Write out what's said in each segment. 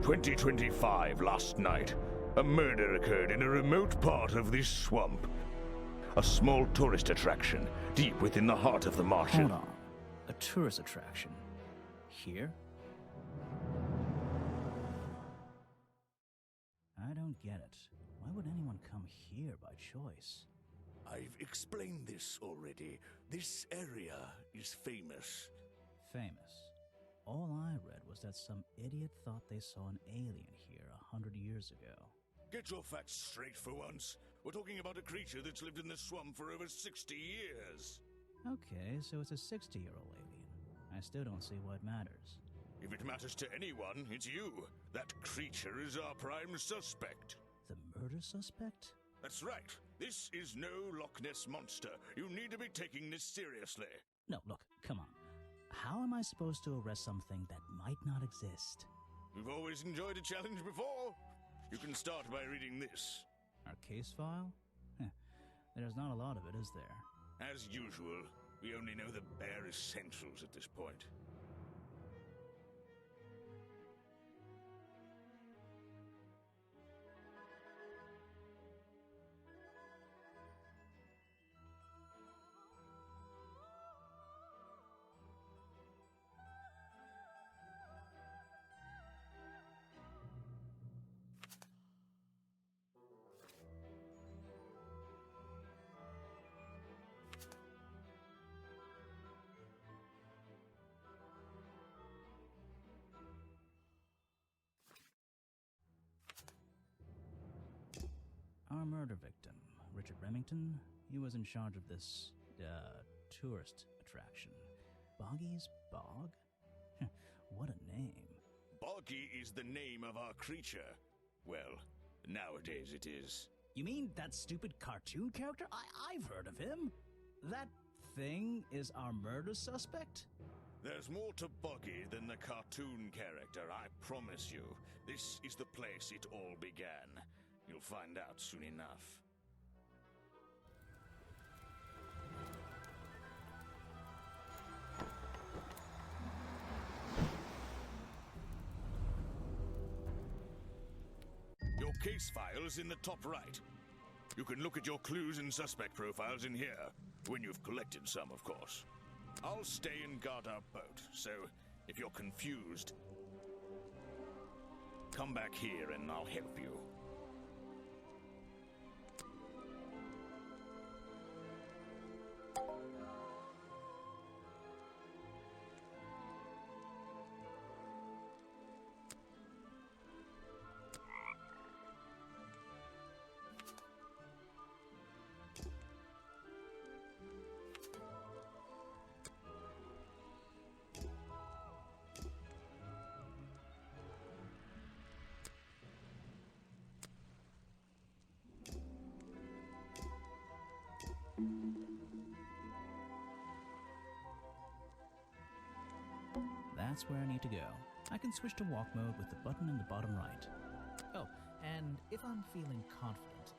2025 last night, a murder occurred in a remote part of this swamp. A small tourist attraction, deep within the heart of the marsh. Hold on. A tourist attraction? Here? I don't get it. Why would anyone come here by choice? I've explained this already. This area is famous. Famous. All I read was that some idiot thought they saw an alien here 100 years ago. Get your facts straight for once. We're talking about a creature that's lived in this swamp for over 60 years. Okay, so it's a 60-year-old alien. I still don't see why it matters. If it matters to anyone, it's you. That creature is our prime suspect. The murder suspect? That's right. This is no Loch Ness monster. You need to be taking this seriously. No, look, come on. How am I supposed to arrest something that might not exist? We've always enjoyed a challenge before. You can start by reading this. Our case file? There's not a lot of it, is there? As usual, we only know the bare essentials at this point. Our murder victim, Richard Remington, he was in charge of this, tourist attraction. Boggy's Bog? What a name. Boggy is the name of our creature. Well, nowadays it is. You mean that stupid cartoon character? I've heard of him. That thing is our murder suspect? There's more to Boggy than the cartoon character, I promise you. This is the place it all began. You'll find out soon enough. Your case file is in the top right. You can look at your clues and suspect profiles in here, when you've collected some, of course. I'll stay and guard our boat, so if you're confused, come back here and I'll help you. That's where I need to go. I can switch to walk mode with the button in the bottom right. Oh, and if I'm feeling confident,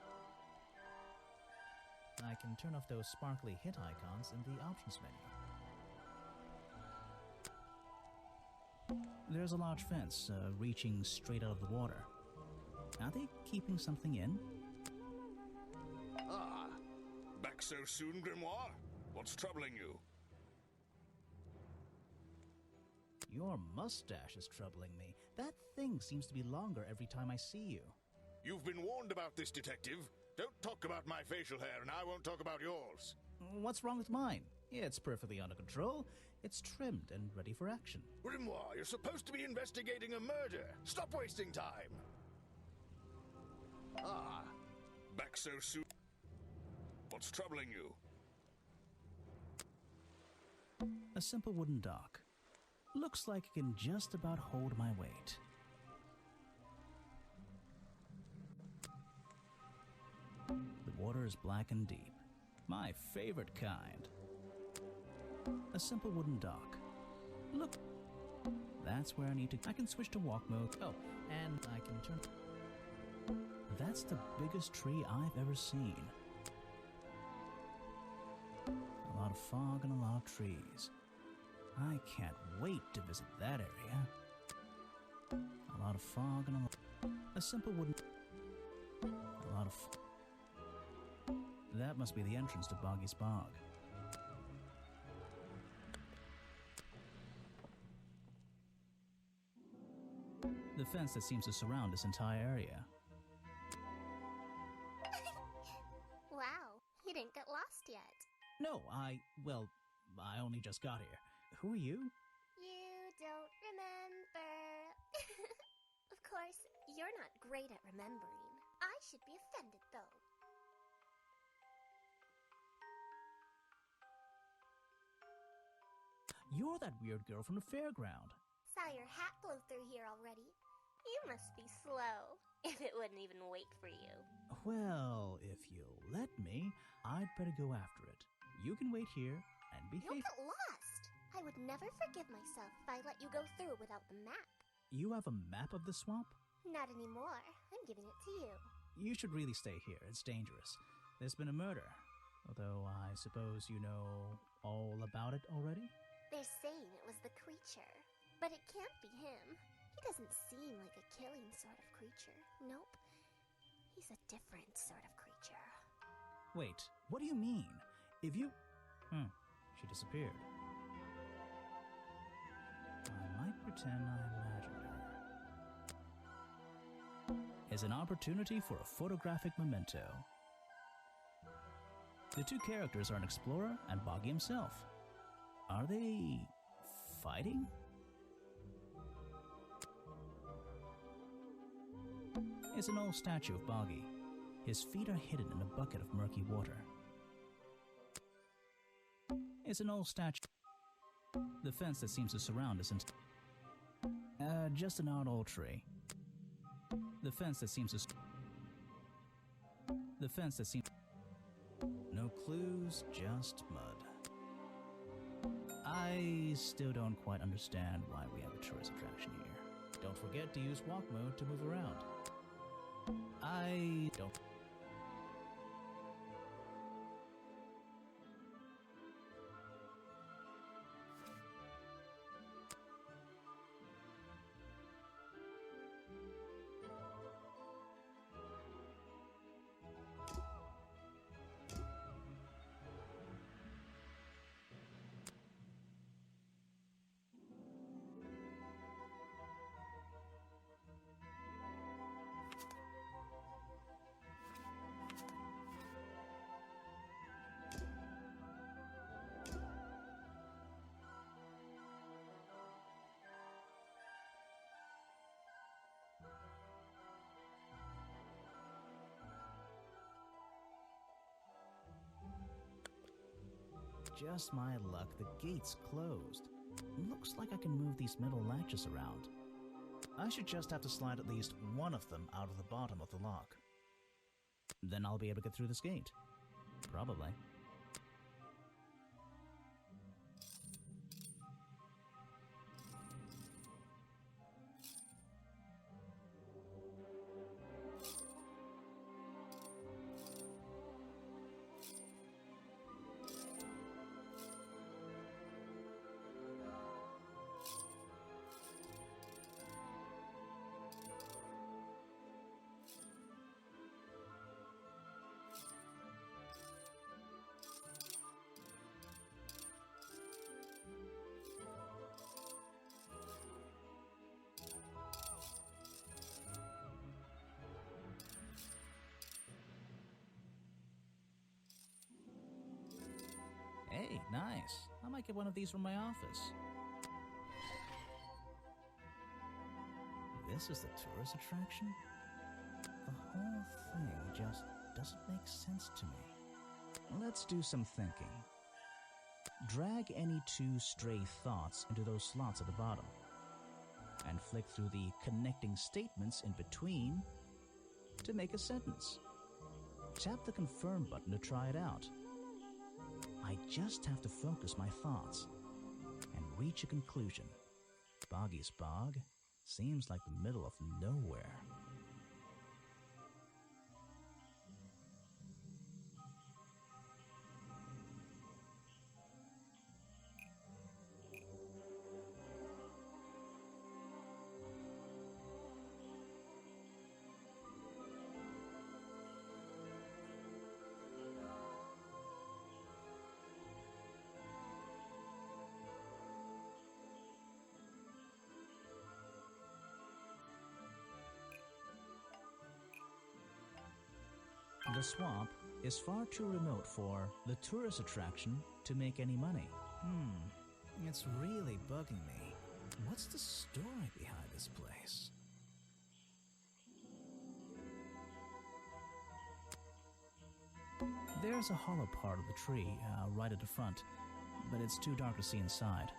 I can turn off those sparkly hit icons in the options menu. There's a large fence reaching straight out of the water. Are they keeping something in? Ah, back so soon, Grimoire? What's troubling you? Your mustache is troubling me. That thing seems to be longer every time I see you. You've been warned about this, detective. Don't talk about my facial hair, and I won't talk about yours. What's wrong with mine? It's perfectly under control. It's trimmed and ready for action. Grimoire, you're supposed to be investigating a murder. Stop wasting time. Ah, back so soon. What's troubling you? A simple wooden dock. Looks like it can just about hold my weight. The water is black and deep. My favorite kind. A simple wooden dock. Look, that's where I need to... I can switch to walk mode. Oh, and I can turn... That's the biggest tree I've ever seen. A lot of fog and a lot of trees. I can't wait to visit that area. A lot of fog and a simple wooden... A lot of... That must be the entrance to Boggy's Bog. The fence that seems to surround this entire area. Wow, you didn't get lost yet. No, well, I only just got here. Who are you? You don't remember. Of course, you're not great at remembering. I should be offended, though. You're that weird girl from the fairground. Saw your hat blow through here already. You must be slow, if it wouldn't even wait for you. Well, if you'll let me, I'd better go after it. You can wait here and behave. You'll get lost. I would never forgive myself if I let you go through without the map. You have a map of the swamp? Not anymore. I'm giving it to you. You should really stay here. It's dangerous. There's been a murder. Although I suppose you know all about it already? They're saying it was the creature, but it can't be him. He doesn't seem like a killing sort of creature. Nope. He's a different sort of creature. Wait, what do you mean? If you... she disappeared. I might pretend I imagined her. Is an opportunity for a photographic memento. The two characters are an explorer and Boggy himself. Are they... fighting? It's an old statue of Boggy. His feet are hidden in a bucket of murky water. It's an old statue. The fence that seems to surround us just an odd old tree. The fence that seems to... The fence that seems... No clues, just mud. I still don't quite understand why we have a tourist attraction here. Don't forget to use walk mode to move around. I don't... Just my luck, the gate's closed. Looks like I can move these metal latches around. I should just have to slide at least one of them out of the bottom of the lock. Then I'll be able to get through this gate. Probably. Hey, nice. I might get one of these from my office. This is the tourist attraction? The whole thing just doesn't make sense to me. Let's do some thinking. Drag any two stray thoughts into those slots at the bottom, and flick through the connecting statements in between to make a sentence. Tap the confirm button to try it out. I just have to focus my thoughts and reach a conclusion. Boggy's Bog seems like the middle of nowhere. swamp is far too remote for the tourist attraction to make any money. It's really bugging me. What's the story behind this place? There's a hollow part of the tree right at the front, but it's too dark to see inside.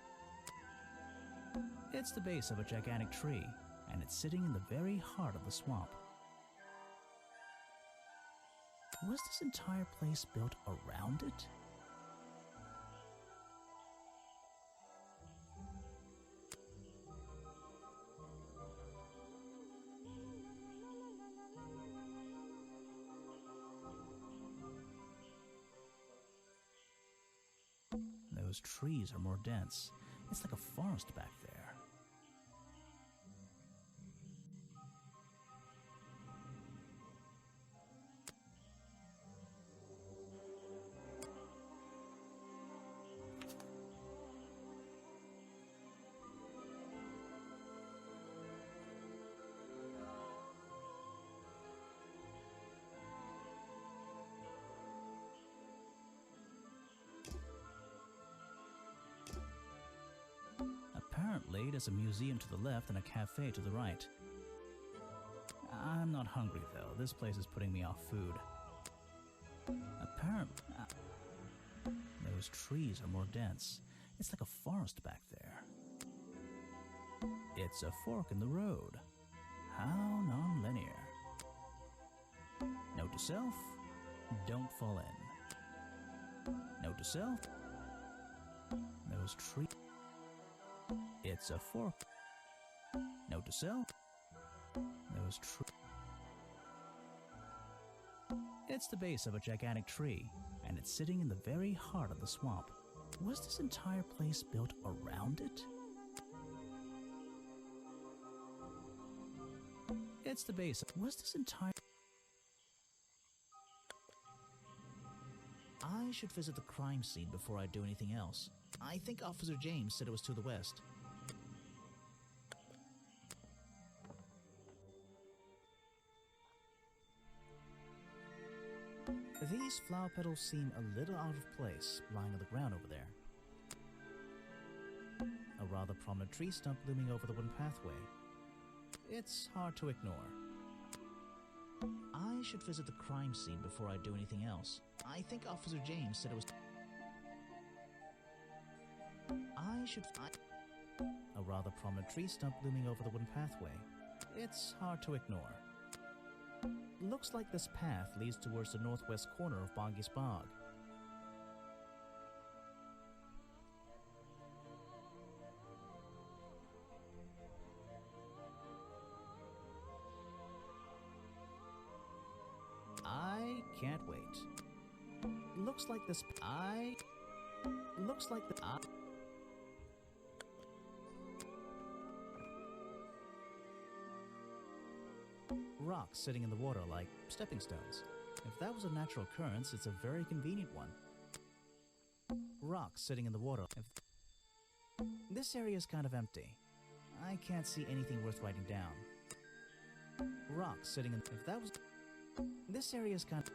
It's the base of a gigantic tree, and it's sitting in the very heart of the swamp. Was this entire place built around it? Those trees are more dense. It's like a forest back there. Apparently, there's a museum to the left and a cafe to the right. I'm not hungry, though. This place is putting me off food. Apparently, those trees are more dense. It's like a forest back there. It's a fork in the road. How non-linear. Note to self, don't fall in. Note to self, those trees. It's a fork. Note to self, those trees. It's the base of a gigantic tree, and it's sitting in the very heart of the swamp. Was this entire place built around it? It's the base of... Was this entire... I should visit the crime scene before I do anything else. I think Officer James said it was to the west. These flower petals seem a little out of place, lying on the ground over there. A rather prominent tree stump looming over the wooden pathway. It's hard to ignore. I should visit the crime scene before I do anything else. I think Officer James said it was... A rather prominent tree stump looming over the wooden pathway. It's hard to ignore. Looks like this path leads towards the northwest corner of Boggy's Bog. I can't wait. Looks like this... Looks like the... Rocks sitting in the water like stepping stones. If that was a natural occurrence, it's a very convenient one. Rocks sitting in the water. This area is kind of empty. I can't see anything worth writing down. Rocks sitting in... If that was... This area is kind of...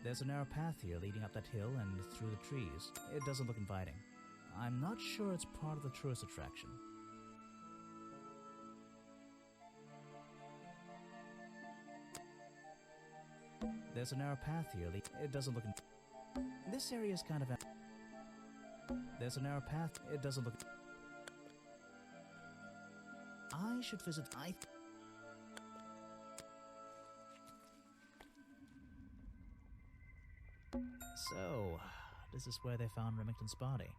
There's a narrow path here leading up that hill and through the trees. It doesn't look inviting. I'm not sure it's part of the tourist attraction. There's a narrow path here. It doesn't look... This area is kind of... There's a narrow path. It doesn't look... I should visit... So, this is where they found Remington's body.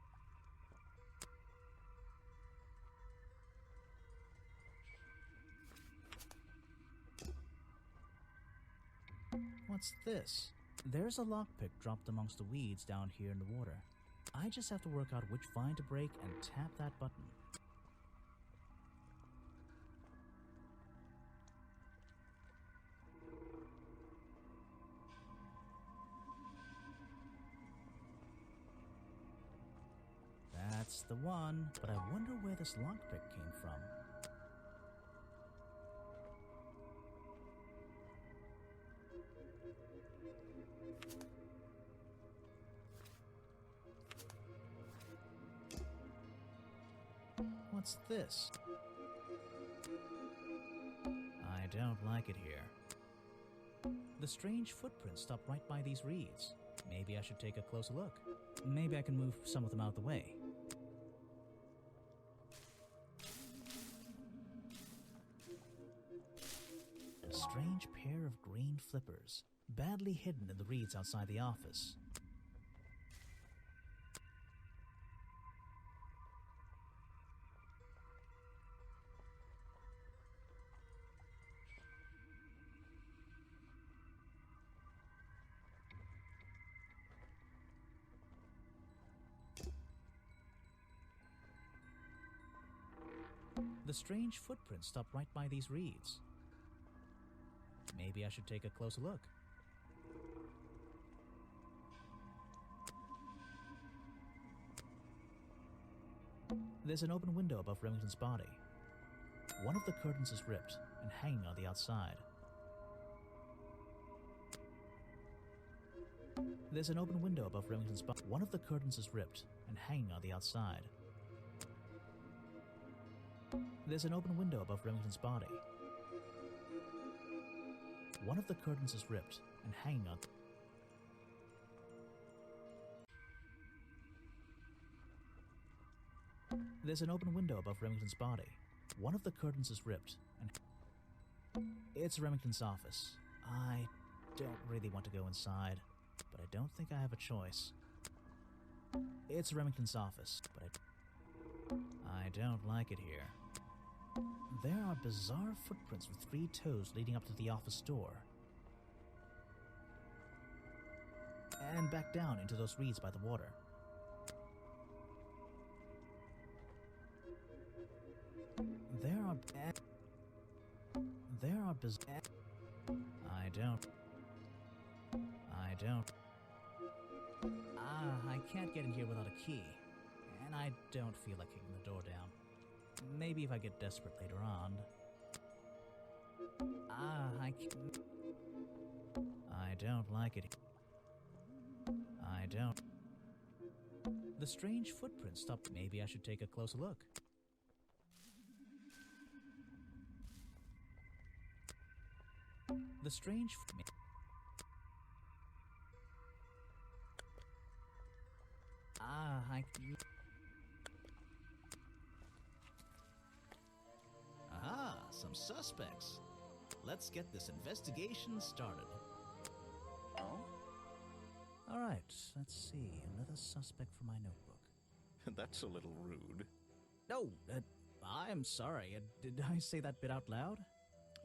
What's this? There's a lockpick dropped amongst the weeds down here in the water. I just have to work out which vine to break and tap that button. That's the one, but I wonder where this lockpick came from. What's this? I don't like it here. The strange footprints stop right by these reeds. Maybe I should take a closer look. Maybe I can move some of them out of the way. A strange pair of green flippers, badly hidden in the reeds outside the office. The strange footprints stop right by these reeds. Maybe I should take a closer look. There's an open window above Remington's body. One of the curtains is ripped and hanging on the outside. There's an open window above Remington's body. One of the curtains is ripped and hanging on the outside. There's an open window above Remington's body. One of the curtains is ripped and hanging on. There's an open window above Remington's body. One of the curtains is ripped and... It's Remington's office. I don't really want to go inside, but I don't think I have a choice. It's Remington's office, but I don't like it here. There are bizarre footprints with 3 toes leading up to the office door. And back down into those reeds by the water. There are bizarre... I can't get in here without a key. And I don't feel like kicking the door down. Maybe if I get desperate later on. I don't like it. I don't. The strange footprints stop. Maybe I should take a closer look. The strange... Aha, some suspects. Let's get this investigation started. Oh? All right, let's see. Another suspect for my notebook. That's a little rude. No, I'm sorry. Did I say that bit out loud?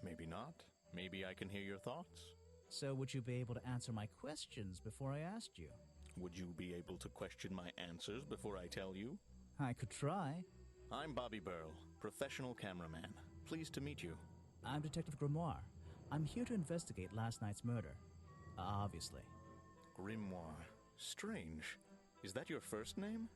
Maybe not. Maybe I can hear your thoughts. So would you be able to answer my questions before I asked you? Would you be able to question my answers before I tell you? I could try. I'm Bobby Burl, professional cameraman. Pleased to meet you. I'm Detective Grimoire. I'm here to investigate last night's murder. Obviously. Grimoire. Strange. Is that your first name?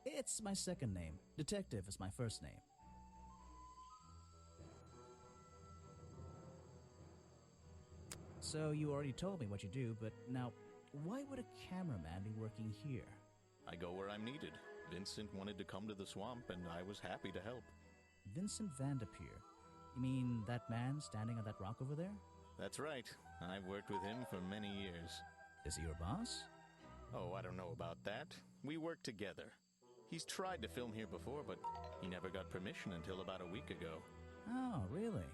It's my second name. Detective is my first name. So you already told me what you do, but now, why would a cameraman be working here? I go where I'm needed. Vincent wanted to come to the swamp, and I was happy to help. Vincent Vanderpeer. You mean that man standing on that rock over there? That's right. I've worked with him for many years. Is he your boss? Oh, I don't know about that. We work together. He's tried to film here before, but he never got permission until about a week ago. Oh, really?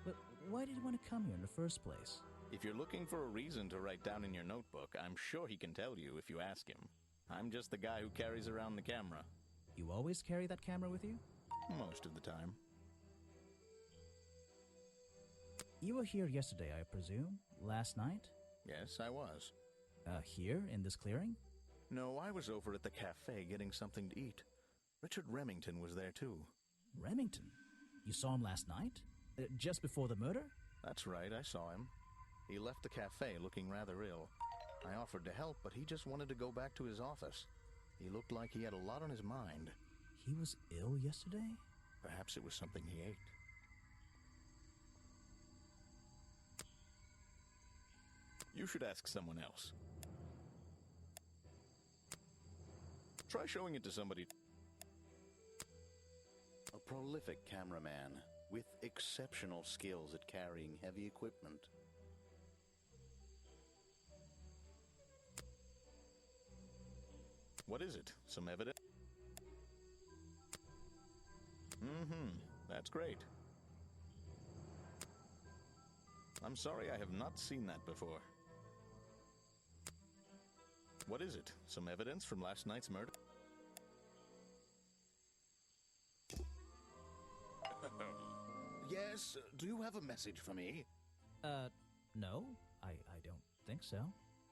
But why did you want to come here in the first place? If you're looking for a reason to write down in your notebook, I'm sure he can tell you if you ask him. I'm just the guy who carries around the camera. You always carry that camera with you? Most of the time. You were here yesterday, I presume? Last night? Yes, I was. Here, in this clearing? No, I was over at the cafe getting something to eat. Richard Remington was there too. Remington? You saw him last night? Just before the murder? That's right, I saw him. He left the cafe looking rather ill. I offered to help, but he just wanted to go back to his office. He looked like he had a lot on his mind. He was ill yesterday? Perhaps it was something he ate. You should ask someone else. Try showing it to somebody. A prolific cameraman with exceptional skills at carrying heavy equipment. What is it? Some evidence? That's great. I'm sorry, I have not seen that before. What is it? Some evidence from last night's murder? Yes, do you have a message for me? No, I don't think so.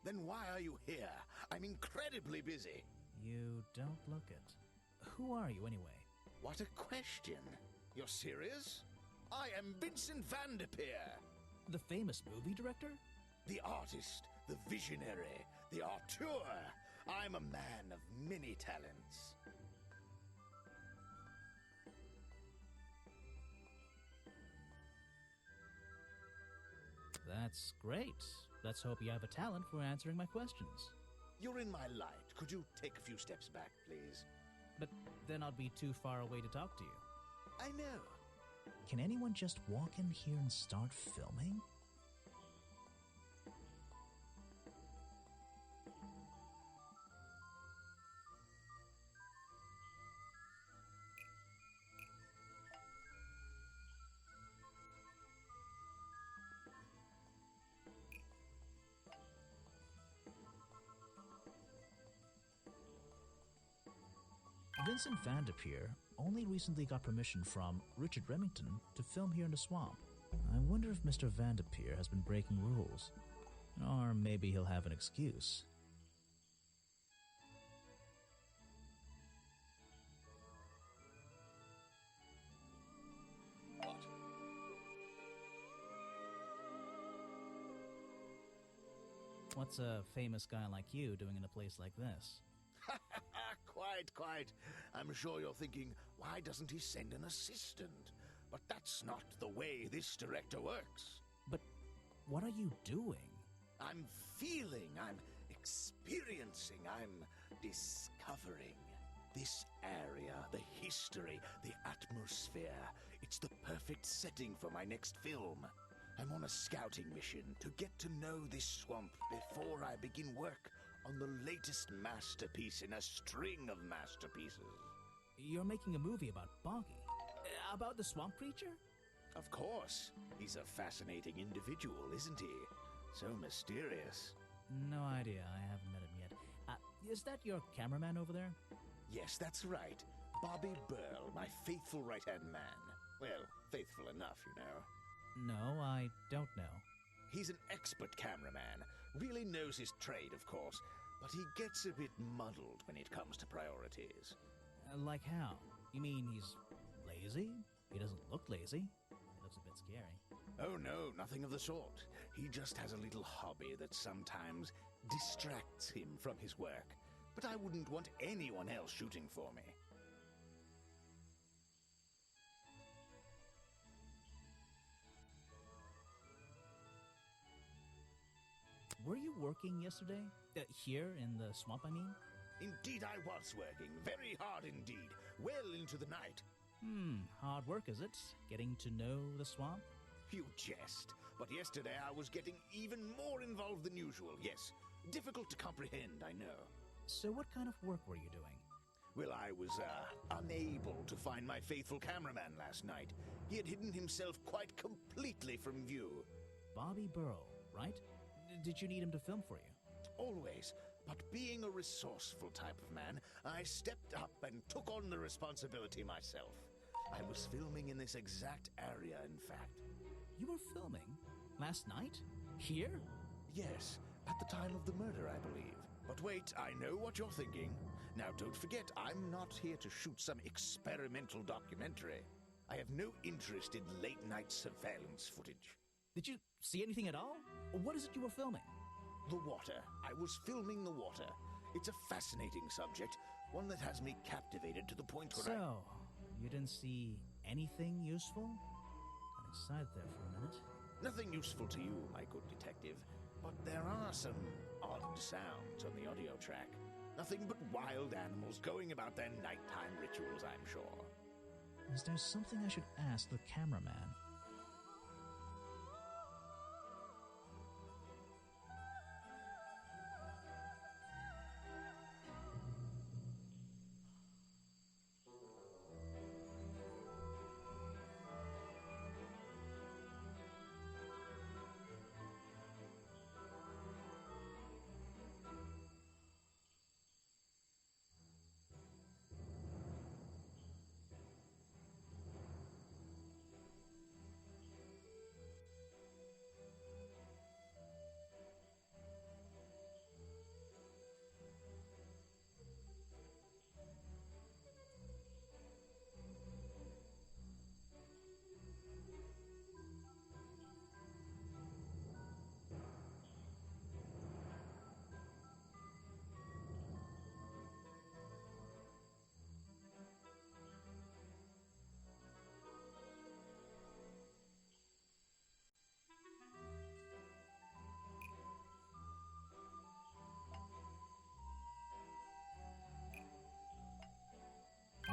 Then why are you here? I'm incredibly busy. You don't look it. Who are you, anyway? What a question. You're serious? I am Vincent Van Der Peer. The famous movie director? The artist, the visionary, the auteur. I'm a man of many talents. That's great. Let's hope you have a talent for answering my questions. You're in my light. Could you take a few steps back, please? But then I'd be too far away to talk to you. I know. Can anyone just walk in here and start filming? Vincent Van Der Peer only recently got permission from Richard Remington to film here in the swamp. I wonder if Mr. Van Der Peer has been breaking rules. Or maybe he'll have an excuse. What? What's a famous guy like you doing in a place like this? Quite. I'm sure you're thinking, why doesn't he send an assistant? But that's not the way this director works. But what are you doing? I'm feeling, I'm experiencing, I'm discovering. This area, the history, the atmosphere, it's the perfect setting for my next film. I'm on a scouting mission to get to know this swamp before I begin work on the latest masterpiece in a string of masterpieces. You're making a movie about Boggy? About the swamp creature? Of course. He's a fascinating individual, isn't he? So mysterious. No idea. I haven't met him yet. Is that your cameraman over there? Yes, that's right. Bobby Burl, my faithful right-hand man. Well, faithful enough, you know. No, I don't know. He's an expert cameraman. Really knows his trade, of course. But he gets a bit muddled when it comes to priorities. Like how? You mean he's lazy? He doesn't look lazy. He looks a bit scary. Oh no, nothing of the sort. He just has a little hobby that sometimes distracts him from his work. But I wouldn't want anyone else shooting for me. Were you working yesterday? Here in the swamp, I mean? Indeed I was working, very hard indeed, well into the night. Hard work, is it? Getting to know the swamp? You jest, but yesterday I was getting even more involved than usual, yes. Difficult to comprehend, I know. So what kind of work were you doing? Well, I was, unable to find my faithful cameraman last night. He had hidden himself quite completely from view. Bobby Burl, right? Did you need him to film for you? Always. But being a resourceful type of man, I stepped up and took on the responsibility myself. I was filming in this exact area, in fact. You were filming? Last night? Here? Yes, at the time of the murder, I believe. But wait, I know what you're thinking. Now, don't forget, I'm not here to shoot some experimental documentary. I have no interest in late-night surveillance footage. Did you see anything at all? What is it you were filming? The water. I was filming the water. It's a fascinating subject, one that has me captivated to the point where So, you didn't see anything useful? Got excited there for a minute. Nothing useful to you, my good detective. But there are some odd sounds on the audio track. Nothing but wild animals going about their nighttime rituals, I'm sure. Is there something I should ask the cameraman?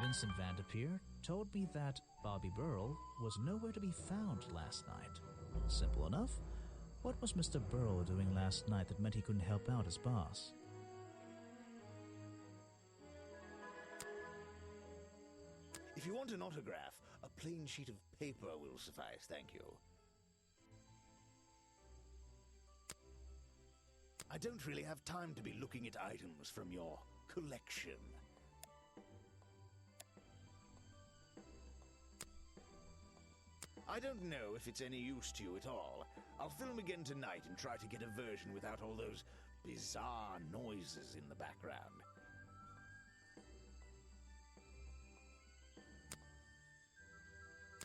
Vincent Vanderpeer told me that Bobby Burrell was nowhere to be found last night. Simple enough. What was Mr. Burrell doing last night that meant he couldn't help out his boss? If you want an autograph, a plain sheet of paper will suffice, thank you. I don't really have time to be looking at items from your collection. I don't know if it's any use to you at all. I'll film again tonight and try to get a version without all those bizarre noises in the background.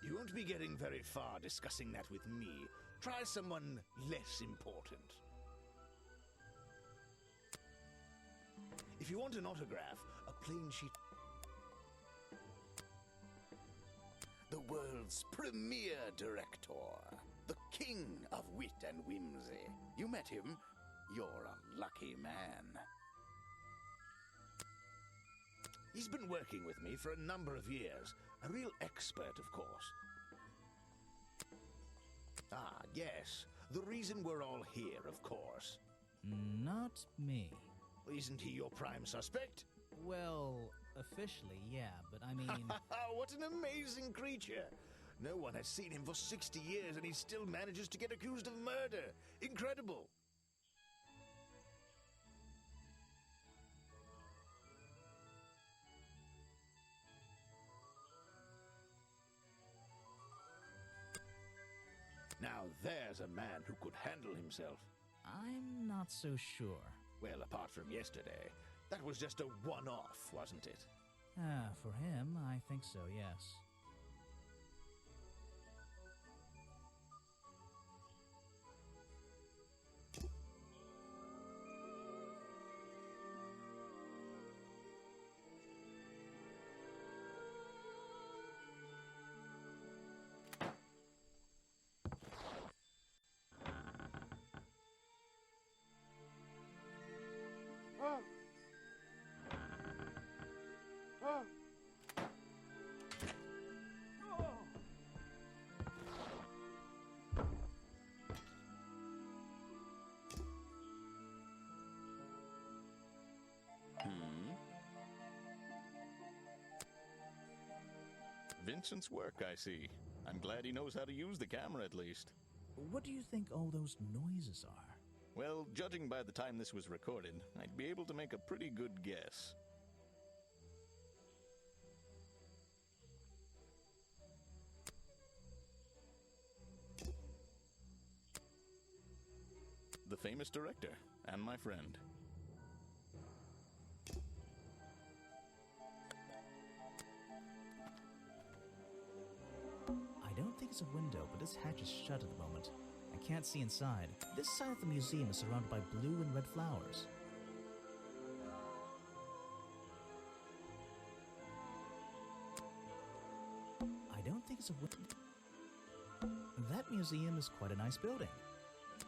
You won't be getting very far discussing that with me. Try someone less important. If you want an autograph, a plain sheet... The world's premier director, the king of wit and whimsy. You met him? You're a lucky man. He's been working with me for a number of years. A real expert, of course. Ah, yes. The reason we're all here, of course. Not me. Isn't he your prime suspect? Well, officially, yeah, but I mean... What an amazing creature! No one has seen him for 60 years and he still manages to get accused of murder. Incredible! Now there's a man who could handle himself. I'm not so sure. Well, apart from yesterday, that was just a one-off, wasn't it? For him, I think so, yes. Vincent's work, I see. I'm glad he knows how to use the camera at least. What do you think all those noises are? Well, judging by the time this was recorded, I'd be able to make a pretty good guess. The famous director, and my friend. I don't think it's a window, but this hatch is shut at the moment. I can't see inside. This side of the museum is surrounded by blue and red flowers. I don't think it's a window. That museum is quite a nice building.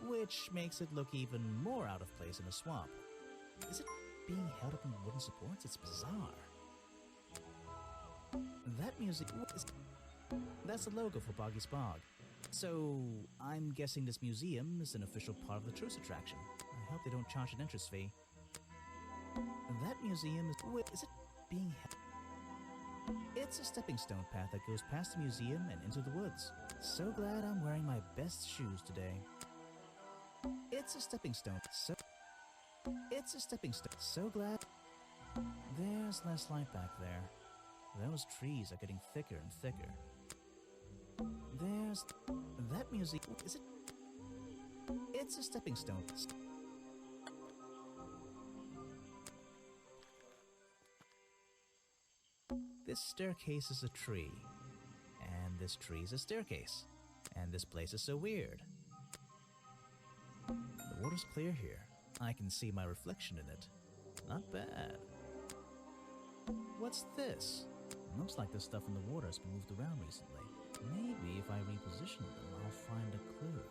which makes it look even more out of place in a swamp. Is it being held up in wooden supports? It's bizarre. That music is... That's the logo for Boggy's Bog. So, I'm guessing this museum is an official part of the Truce attraction. I hope they don't charge an entrance fee. That museum is... Is it being held? It's a stepping stone path that goes past the museum and into the woods. So glad I'm wearing my best shoes today. It's a stepping stone. It's a stepping stone. So glad. There's less light back there. Those trees are getting thicker and thicker. There's... That museum... Is it... It's a stepping stone. This staircase is a tree. And this tree is a staircase. And this place is so weird. The water's clear here. I can see my reflection in it. Not bad. What's this? Looks like the stuff in the water has been moved around recently. Maybe if I reposition them, I'll find a clue.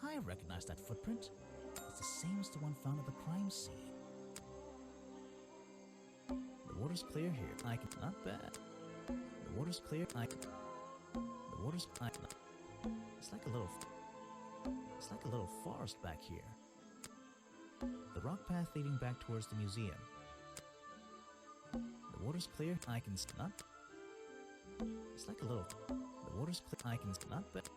I recognize that footprint. It's the same as the one found at the crime scene. The water's clear here. I can... Not bad. The water's clear. The water's... It's like a little... It's like a little forest back here. The rock path leading back towards the museum. The water's clear. I can... Not... It's like a little... The water's clear. I can... Not bad.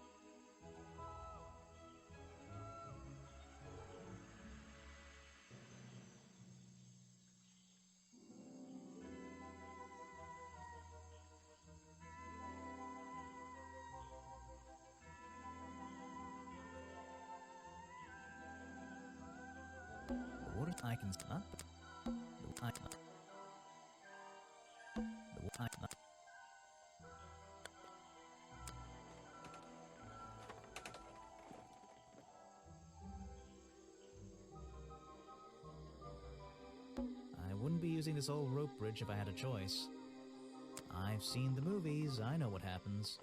I can not. I wouldn't be using this old rope bridge if I had a choice. I've seen the movies, I know what happens.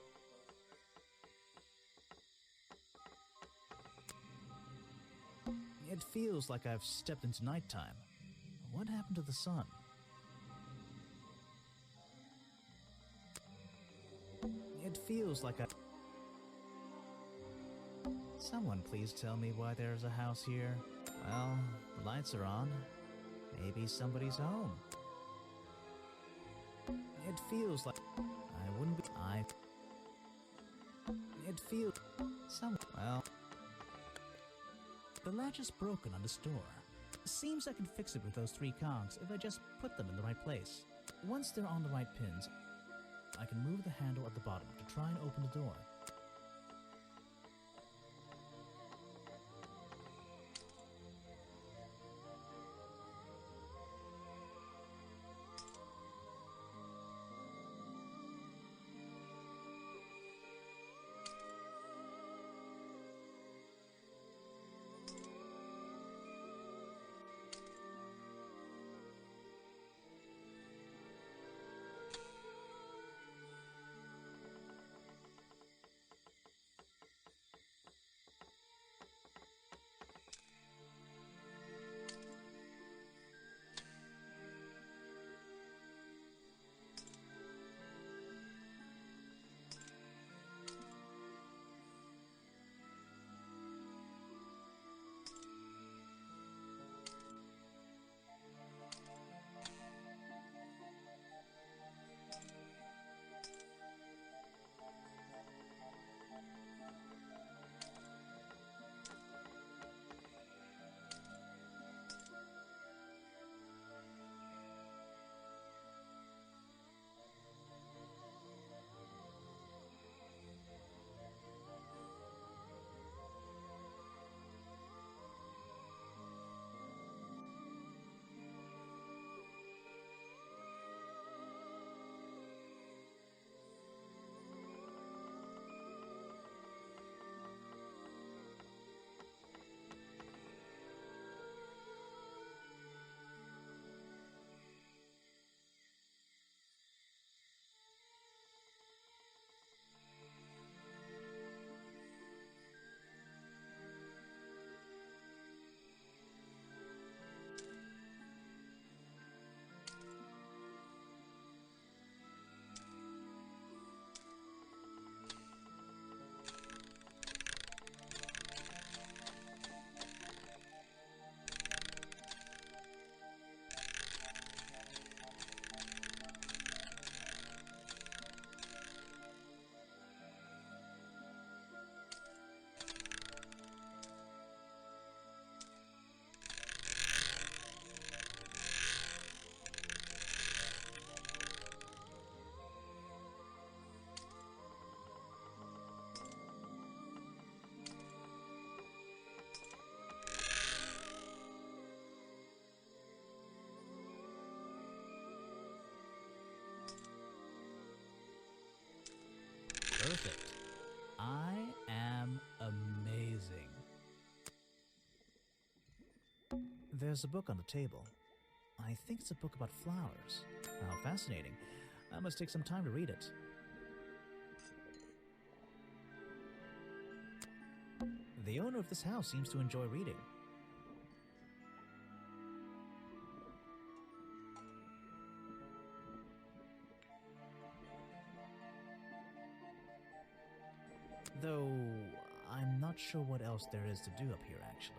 It feels like I've stepped into nighttime. What happened to the sun? It feels like Someone please tell me why there's a house here. Well, the lights are on. Maybe somebody's home. It feels like I wouldn't be. It feels. Well. The latch is broken on this door. Seems I can fix it with those 3 cogs if I just put them in the right place. Once they're on the right pins, I can move the handle at the bottom to try and open the door. Perfect. I am amazing. There's a book on the table. I think it's a book about flowers. How fascinating. I must take some time to read it. The owner of this house seems to enjoy reading. Though, I'm not sure what else there is to do up here, actually.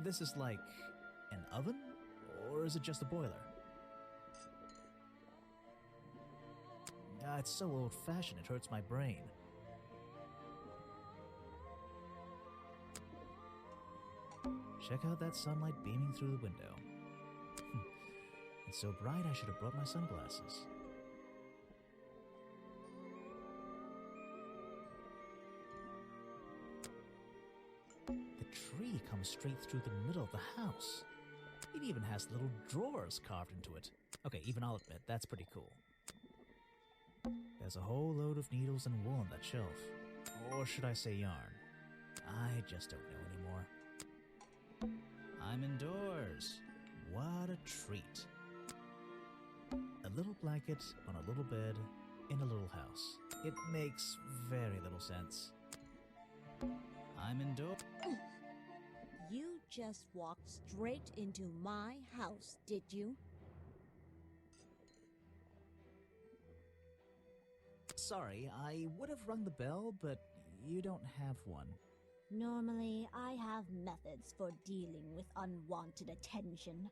This is like an oven? Or is it just a boiler? It's so old-fashioned it hurts my brain. Check out that sunlight beaming through the window. It's so bright I should have brought my sunglasses. The tree comes straight through the middle of the house. It even has little drawers carved into it. Okay, even I'll admit, that's pretty cool. There's a whole load of needles and wool on that shelf. Or should I say yarn? I just don't know anymore. I'm indoors. What a treat. A little blanket on a little bed in a little house. It makes very little sense. I'm indoors. You just walked straight into my house, did you? Sorry, I would have rung the bell, but you don't have one. Normally, I have methods for dealing with unwanted attention,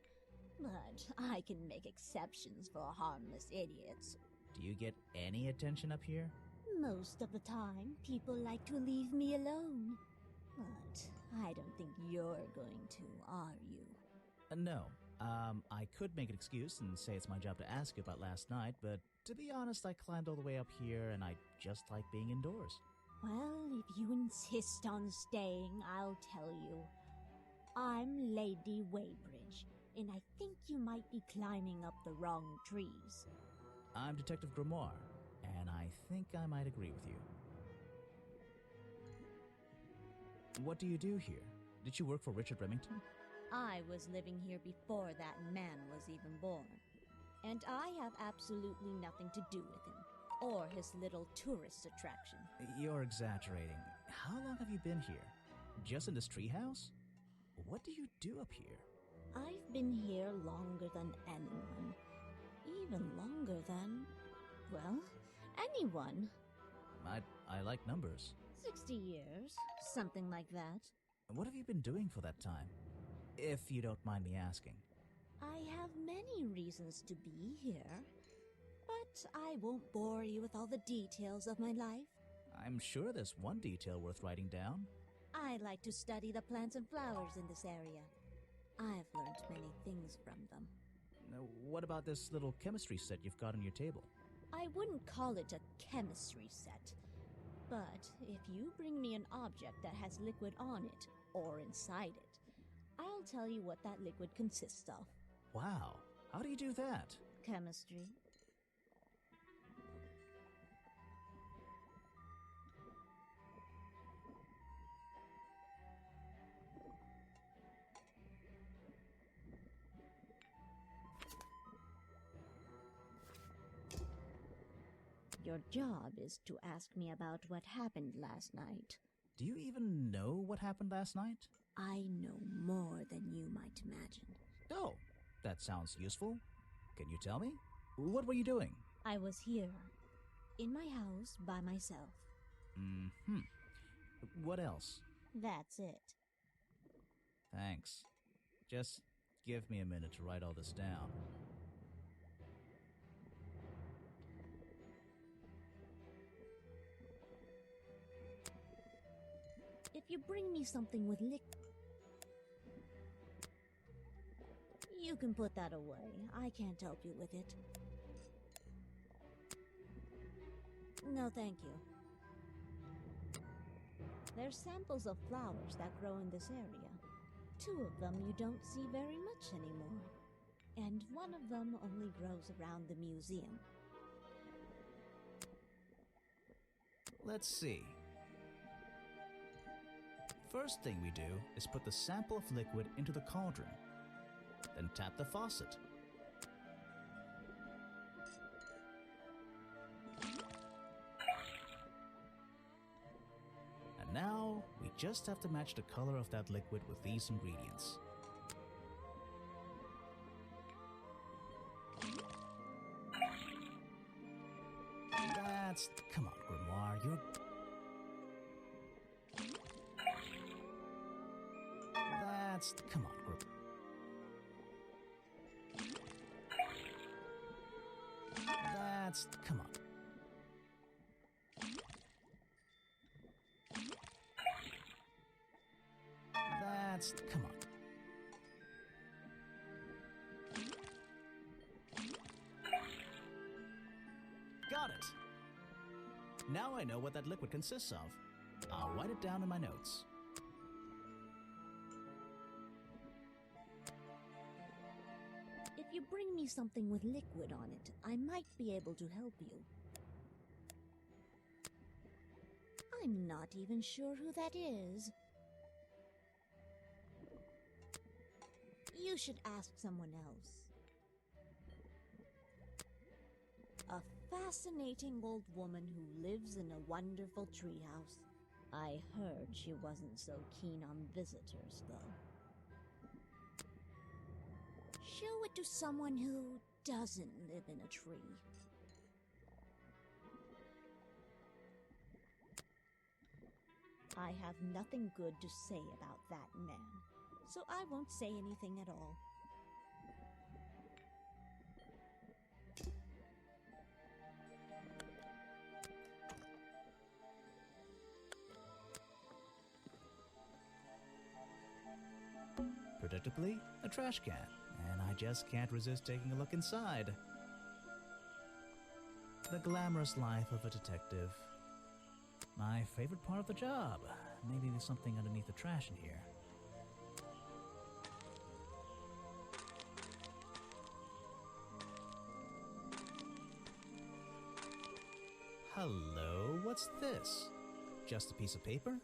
but I can make exceptions for harmless idiots. Do you get any attention up here? Most of the time, people like to leave me alone. But I don't think you're going to, are you? No. I could make an excuse and say it's my job to ask you about last night, but to be honest, I climbed all the way up here and I just like being indoors. Well, if you insist on staying, I'll tell you. I'm Lady Weybridge, and I think you might be climbing up the wrong trees. I'm Detective Grimoire, and I think I might agree with you. What do you do here? Did you work for Richard Remington? I was living here before that man was even born, and I have absolutely nothing to do with him, or his little tourist attraction. You're exaggerating. How long have you been here? Just in this treehouse? What do you do up here? I've been here longer than anyone. Even longer than, well, anyone. I like numbers. 60 years, something like that. What have you been doing for that time? If you don't mind me asking. I have many reasons to be here, but I won't bore you with all the details of my life. I'm sure there's one detail worth writing down. I like to study the plants and flowers in this area. I've learned many things from them. What about this little chemistry set you've got on your table? I wouldn't call it a chemistry set, but if you bring me an object that has liquid on it, or inside it, I'll tell you what that liquid consists of. Wow, how do you do that? Chemistry. Your job is to ask me about what happened last night. Do you even know what happened last night? I know more than you might imagine. Oh, that sounds useful. Can you tell me? What were you doing? I was here, in my house, by myself. Mm-hmm. What else? That's it. Thanks. Just give me a minute to write all this down. If you bring me something with liquid, you can put that away. I can't help you with it. No, thank you. There's samples of flowers that grow in this area. 2 of them you don't see very much anymore. And one of them only grows around the museum. Let's see. First thing we do is put the sample of liquid into the cauldron. Then tap the faucet. And now, we just have to match the color of that liquid with these ingredients. Come on, Grimoire, you're... Come on, Grimoire. Come on. Come on. Got it. Now I know what that liquid consists of. I'll write it down in my notes. If you bring me something with liquid on it, I might be able to help you. I'm not even sure who that is. You should ask someone else. A fascinating old woman who lives in a wonderful treehouse. I heard she wasn't so keen on visitors, though. Show it to someone who doesn't live in a tree. I have nothing good to say about that man, so I won't say anything at all. Predictably, a trash can, and I just can't resist taking a look inside. The glamorous life of a detective. My favorite part of the job. Maybe there's something underneath the trash in here. Hello, what's this? Just a piece of paper?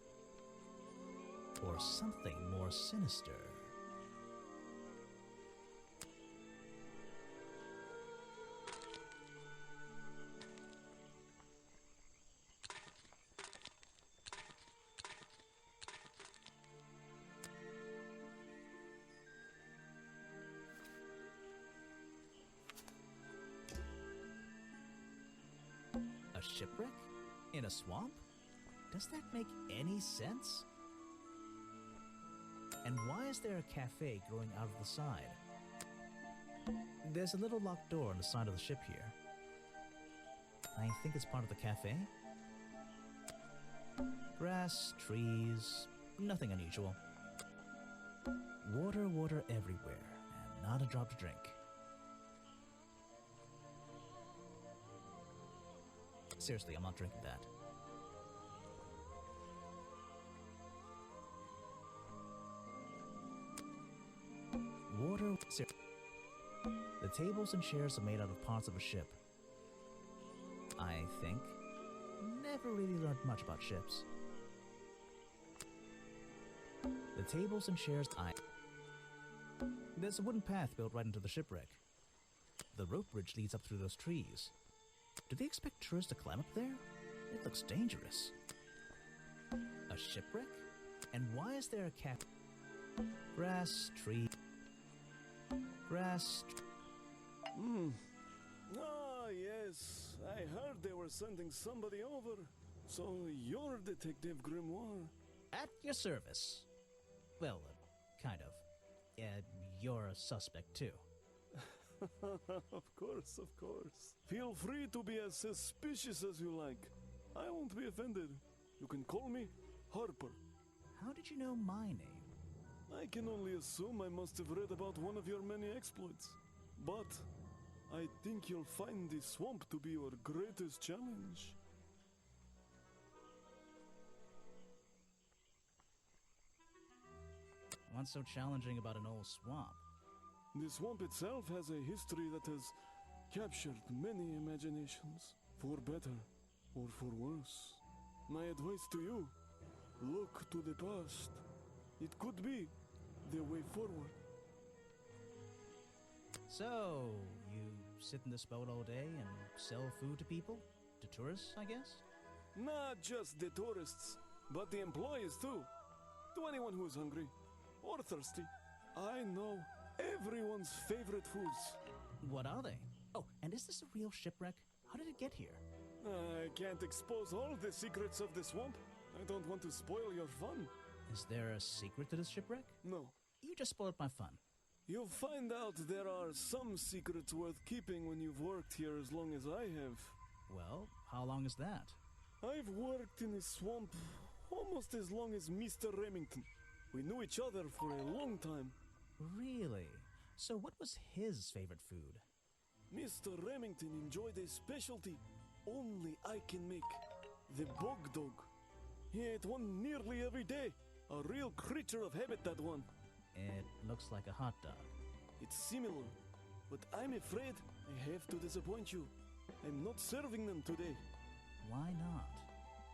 Or something more sinister? A shipwreck? In a swamp? Does that make any sense? And why is there a cafe growing out of the side? There's a little locked door on the side of the ship here. I think it's part of the cafe. Grass, trees, nothing unusual. Water everywhere, and not a drop to drink. Seriously, I'm not drinking that. The tables and chairs are made out of parts of a ship. I think. Never really learned much about ships. The tables and chairs There's a wooden path built right into the shipwreck. The rope bridge leads up through those trees. Do they expect tourists to climb up there? It looks dangerous. A shipwreck? And why is there a cap? Grass, tree... Grass... Ah, yes. I heard they were sending somebody over. So you're Detective Grimoire. At your service. Well, kind of. You're a suspect, too. Of course, of course. Feel free to be as suspicious as you like. I won't be offended. You can call me Harper. How did you know my name? I can only assume I must have read about one of your many exploits. But I think you'll find the swamp to be your greatest challenge. What's so challenging about an old swamp? The swamp itself has a history that has captured many imaginations, for better or for worse. My advice to you, look to the past. It could be the way forward. So, you sit in this boat all day and sell food to people? To tourists, I guess? Not just the tourists, but the employees too. To anyone who is hungry or thirsty. I know everyone's favorite foods. What are they? Oh, and is this a real shipwreck? How did it get here? I can't expose all the secrets of the swamp. I don't want to spoil your fun. Is there a secret to this shipwreck? No. You just spoiled my fun. You'll find out there are some secrets worth keeping when you've worked here as long as I have. Well, how long is that? I've worked in the swamp almost as long as Mr. Remington. We knew each other for a long time. Really? So what was his favorite food? Mr. Remington enjoyed a specialty only I can make. The bog dog. He ate one nearly every day. A real creature of habit, that one. It looks like a hot dog. It's similar, but I'm afraid I have to disappoint you. I'm not serving them today. Why not?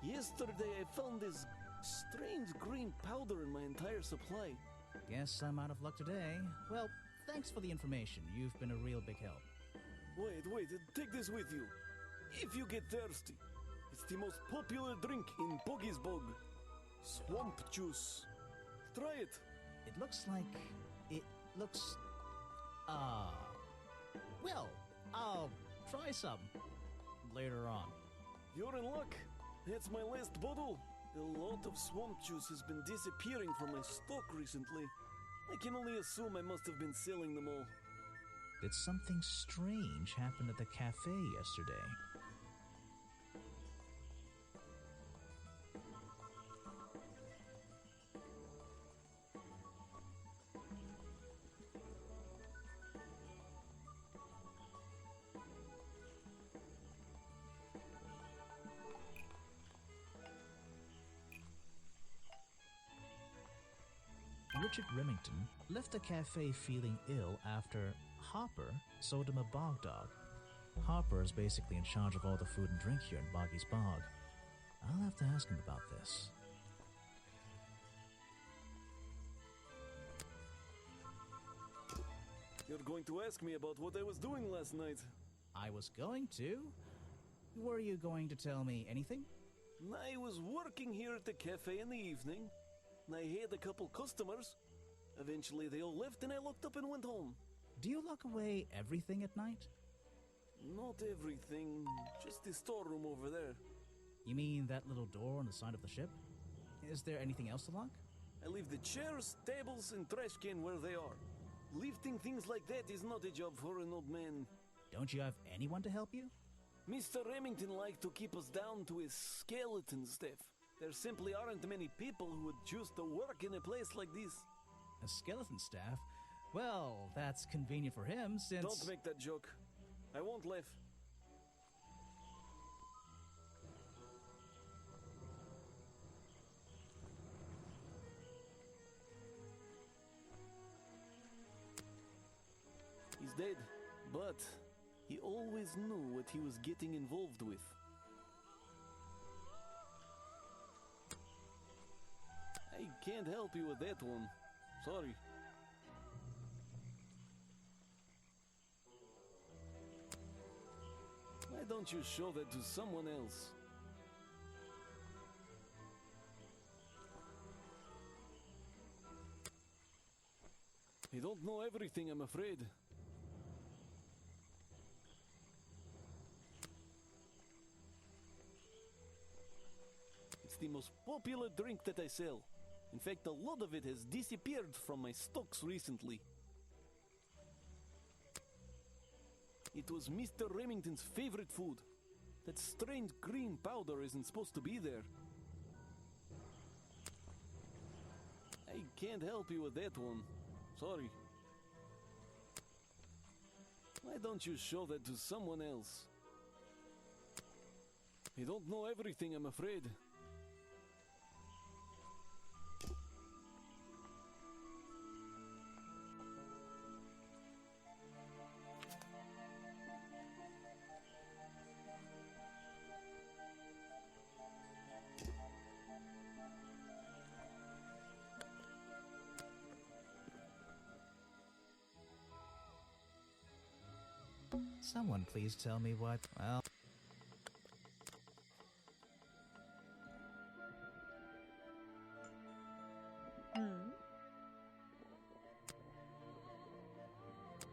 Yesterday I found this strange green powder in my entire supply. Guess I'm out of luck today. Well, thanks for the information. You've been a real big help. Wait, take this with you. If you get thirsty, it's the most popular drink in Boggisbog. Swamp juice. Try it. It looks like... Well, I'll try some later on. You're in luck. That's my last bottle. A lot of swamp juice has been disappearing from my stock recently. I can only assume I must have been selling them all. Did something strange happen at the cafe yesterday? Richard Remington left the cafe feeling ill after Hopper sold him a bog dog. Hopper is basically in charge of all the food and drink here in Boggy's Bog. I'll have to ask him about this. You're going to ask me about what I was doing last night. I was going to? Were you going to tell me anything? I was working here at the cafe in the evening. I had a couple customers. Eventually they all left and I locked up and went home. Do you lock away everything at night? Not everything, just the storeroom over there. You mean that little door on the side of the ship? Is there anything else to lock? I leave the chairs, tables, and trash can where they are. Lifting things like that is not a job for an old man. Don't you have anyone to help you? Mr. Remington liked to keep us down to his skeleton staff. There simply aren't many people who would choose to work in a place like this. A skeleton staff? Well, that's convenient for him since... Don't make that joke. I won't laugh. He's dead, but he always knew what he was getting involved with. I can't help you with that one. Sorry. Why don't you show that to someone else? I don't know everything, I'm afraid. It's the most popular drink that I sell. In fact, a lot of it has disappeared from my stocks recently. It was Mr. Remington's favorite food. That strange green powder isn't supposed to be there. I can't help you with that one. Sorry. Why don't you show that to someone else? I don't know everything, I'm afraid. Someone please tell me what... Well...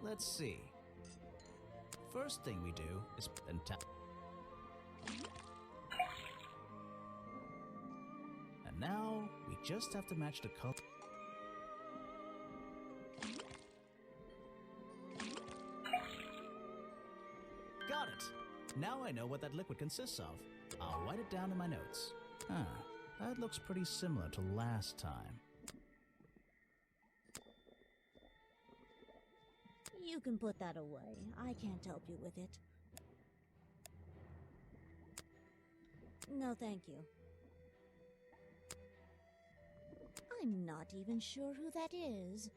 Let's see. First thing we do is then tap. And now we just have to match the color. Got it! Now I know what that liquid consists of. I'll write it down in my notes. Huh, that looks pretty similar to last time. You can put that away. I can't help you with it. No, thank you. I'm not even sure who that is.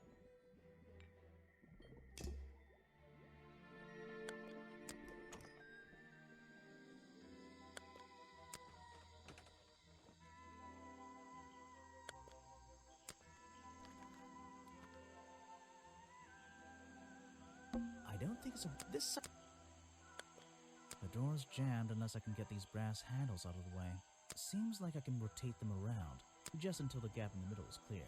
is this? The door's jammed unless I can get these brass handles out of the way. Seems like I can rotate them around, just until the gap in the middle is clear.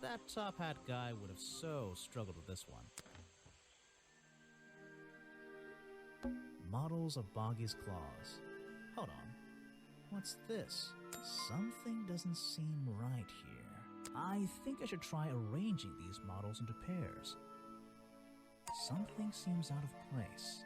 That top hat guy would have so struggled with this one. Models of Boggy's claws. Hold on. What's this? Something doesn't seem right here. I think I should try arranging these models into pairs. Something seems out of place.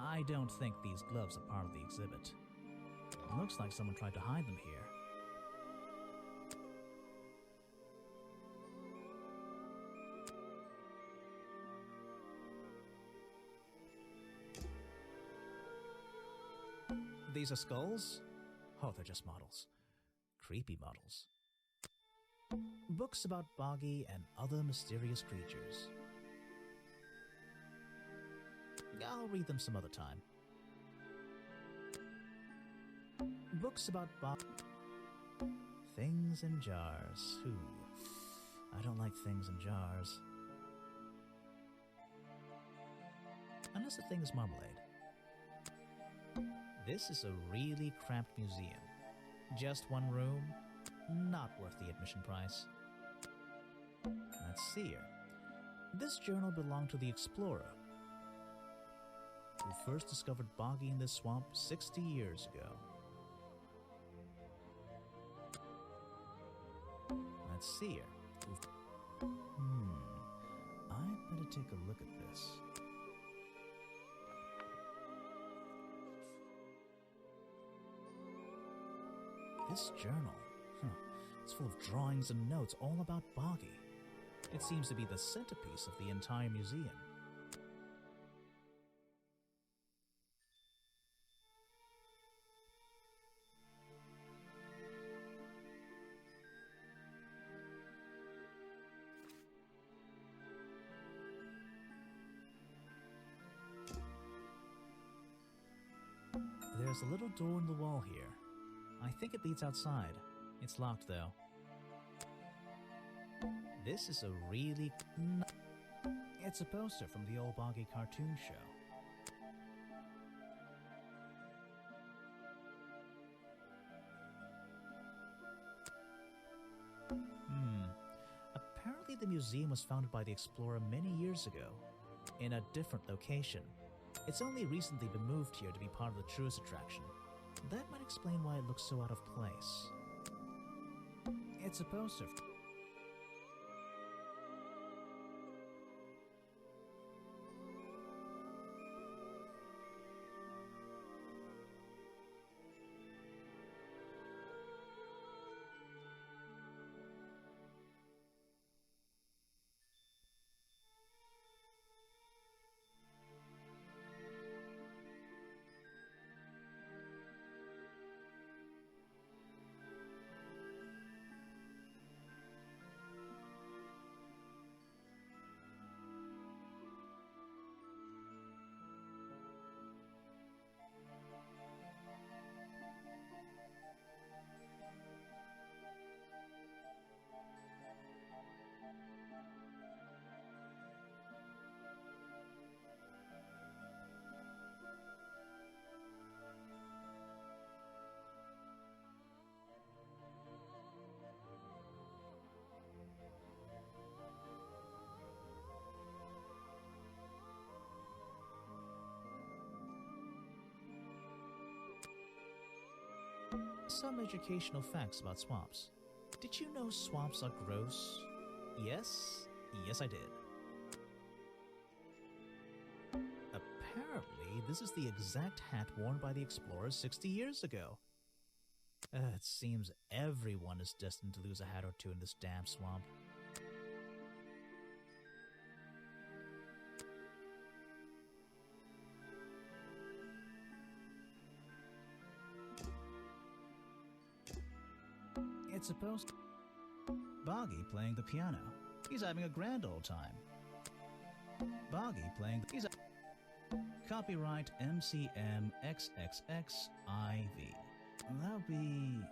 I don't think these gloves are part of the exhibit. Looks like someone tried to hide them here. These are skulls? Oh, they're just models. Creepy models. Books about Boggy and other mysterious creatures. I'll read them some other time. Books about things in jars. Ooh, I don't like things in jars. Unless the thing is marmalade. This is a really cramped museum. Just one room, not worth the admission price. Let's see here. This journal belonged to the explorer who first discovered Boggy in this swamp 60 years ago. Let's see here. I'd better take a look at this. This journal, it's full of drawings and notes all about Boggy. It seems to be the centerpiece of the entire museum. There's a little door in the wall here. I think it leads outside. It's locked, though. This is a really... It's a poster from the old Boggy cartoon show. Apparently the museum was founded by the explorer many years ago, in a different location. It's only recently been moved here to be part of the tourist attraction. That might explain why it looks so out of place. It's a poster. Some educational facts about swamps. Did you know swamps are gross? Yes? Yes, I did. Apparently, this is the exact hat worn by the explorers 60 years ago. It seems everyone is destined to lose a hat or two in this damn swamp. It's supposed... Boggy playing the piano. He's having a grand old time. Boggy playing... He's... Copyright MCM XXXIV. That'll be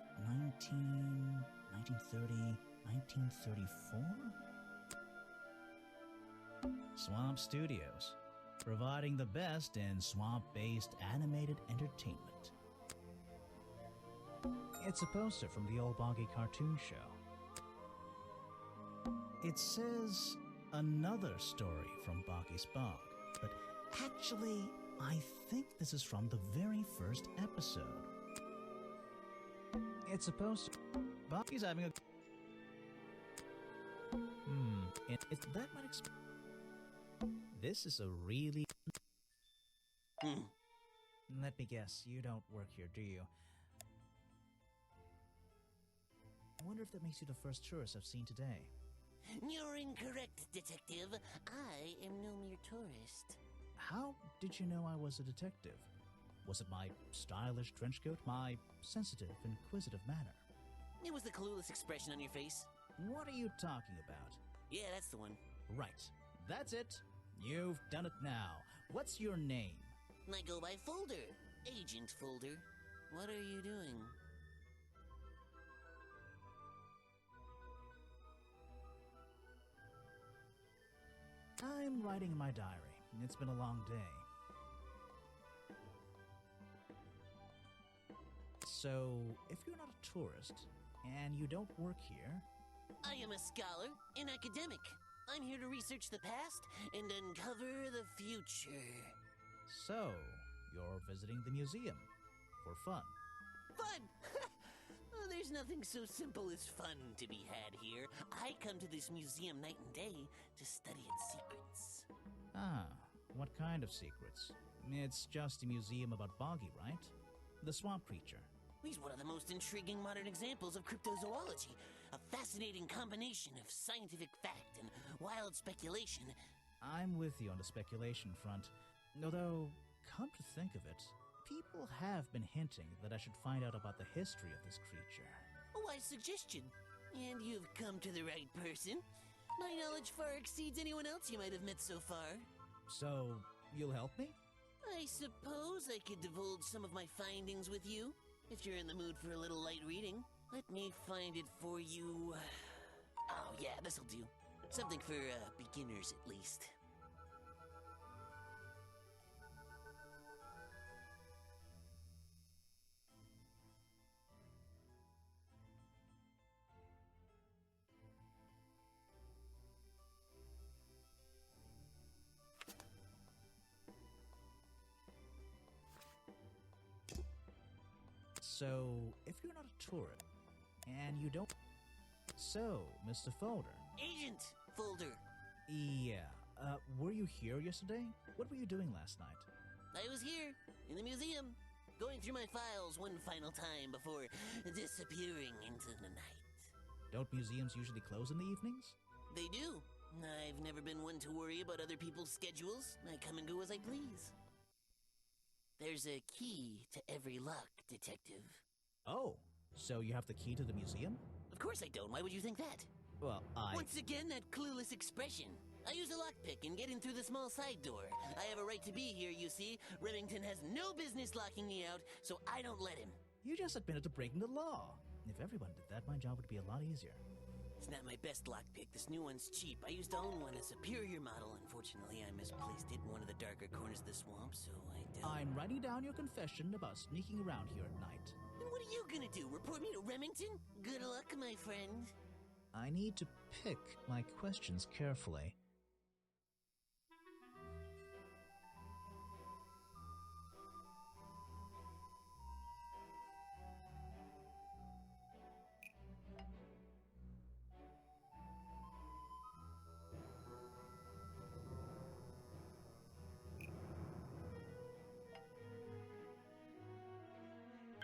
1930, 1934? Swamp Studios, providing the best in swamp-based animated entertainment. It's a poster from the old Boggy cartoon show. It says another story from Boggy's Bog, but actually, I think this is from the very first episode. It's a poster. Boggy's having a... that might explain... This is a really... Let me guess, you don't work here, do you? I wonder if that makes you the first tourist I've seen today. You're incorrect, detective. I am no mere tourist. How did you know I was a detective? Was it my stylish trench coat, my sensitive, inquisitive manner? It was the clueless expression on your face. What are you talking about? Yeah, that's the one. Right. That's it. You've done it now. What's your name? I go by Folder. Agent Folder. What are you doing? I'm writing in my diary. It's been a long day. So, if you're not a tourist, and you don't work here... I am a scholar, an academic. I'm here to research the past and uncover the future. So, you're visiting the museum for fun. Fun! Oh, there's nothing so simple as fun to be had here. I come to this museum night and day to study its secrets. Ah, what kind of secrets? It's just a museum about Boggy, right? The swamp creature. He's one of the most intriguing modern examples of cryptozoology. A fascinating combination of scientific fact and wild speculation. I'm with you on the speculation front. Although, come to think of it, people have been hinting that I should find out about the history of this creature. A wise suggestion. And you've come to the right person. My knowledge far exceeds anyone else you might have met so far. So, you'll help me? I suppose I could divulge some of my findings with you, if you're in the mood for a little light reading. Let me find it for you. Oh yeah, this'll do. Something for beginners at least. So, if you're not a tourist, and you don't... So, Mr. Folder. Agent Folder. Yeah, were you here yesterday? What were you doing last night? I was here, in the museum, going through my files one final time before disappearing into the night. Don't museums usually close in the evenings? They do. I've never been one to worry about other people's schedules. I come and go as I please. There's a key to every lock, detective. Oh, so you have the key to the museum? Of course I don't. Why would you think that? Well, Once again, that clueless expression. I use a lockpick and get in through the small side door. I have a right to be here, you see. Remington has no business locking me out, so I don't let him. You just admitted to breaking the law. If everyone did that, my job would be a lot easier. It's not my best lockpick. This new one's cheap. I used to own one, a superior model. Unfortunately, I misplaced it in one of the darker corners of the swamp, so I don't... I'm writing down your confession about sneaking around here at night. And what are you gonna do? Report me to Remington? Good luck, my friend. I need to pick my questions carefully.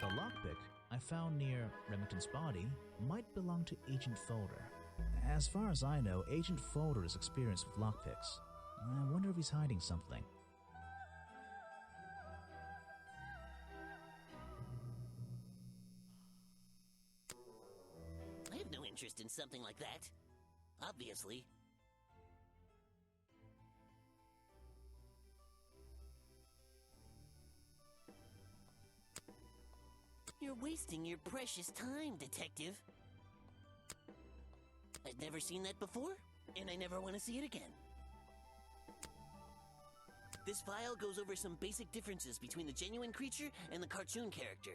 The lockpick I found near Remington's body might belong to Agent Folder. As far as I know, Agent Folder is experienced with lockpicks. I wonder if he's hiding something. interest in something like that. Obviously. You're wasting your precious time, Detective. I've never seen that before, and I never want to see it again. This file goes over some basic differences between the genuine creature and the cartoon character.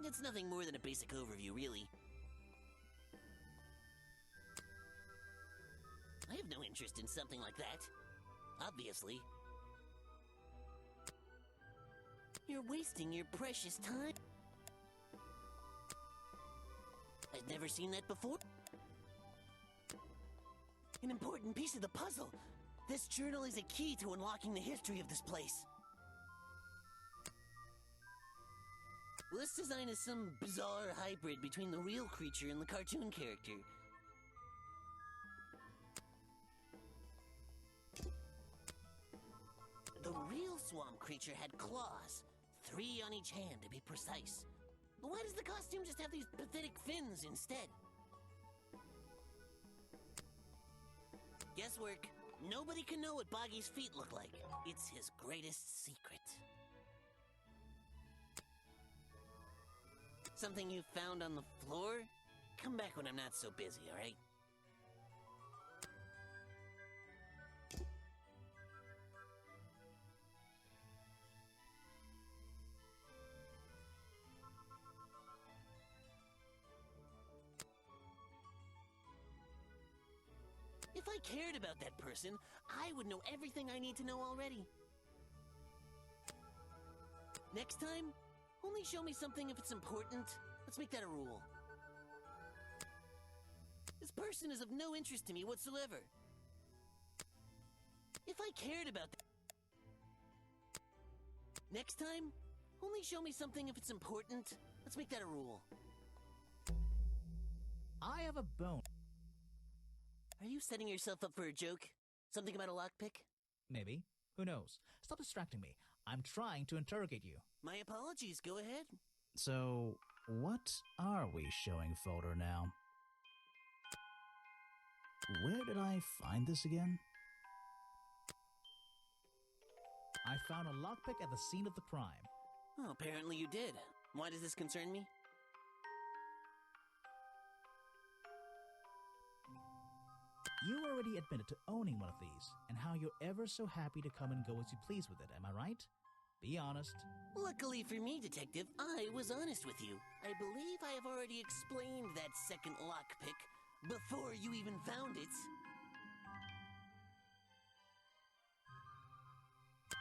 It's nothing more than a basic overview, really. I have no interest in something like that. Obviously. You're wasting your precious time. I've never seen that before. An important piece of the puzzle. This journal is a key to unlocking the history of this place. Well, this design is some bizarre hybrid between the real creature and the cartoon character. The real swamp creature had claws, 3 on each hand to be precise. But why does the costume just have these pathetic fins instead? Guesswork. Nobody can know what Boggy's feet look like. It's his greatest secret. Something you found on the floor? Come back when I'm not so busy, all right? If I cared about that person, I would know everything I need to know already. Next time, only show me something if it's important. Let's make that a rule. This person is of no interest to me whatsoever. If I cared about that... Next time, only show me something if it's important. Let's make that a rule. I have a bone. Are you setting yourself up for a joke? Something about a lockpick? Maybe. Who knows? Stop distracting me. I'm trying to interrogate you. My apologies, go ahead. So, what are we showing folder now? Where did I find this again? I found a lockpick at the scene of the crime. Oh, apparently you did. Why does this concern me? You already admitted to owning one of these, and how you're ever so happy to come and go as you please with it, am I right? Be honest. Luckily for me, Detective, I was honest with you. I believe I have already explained that second lockpick before you even found it.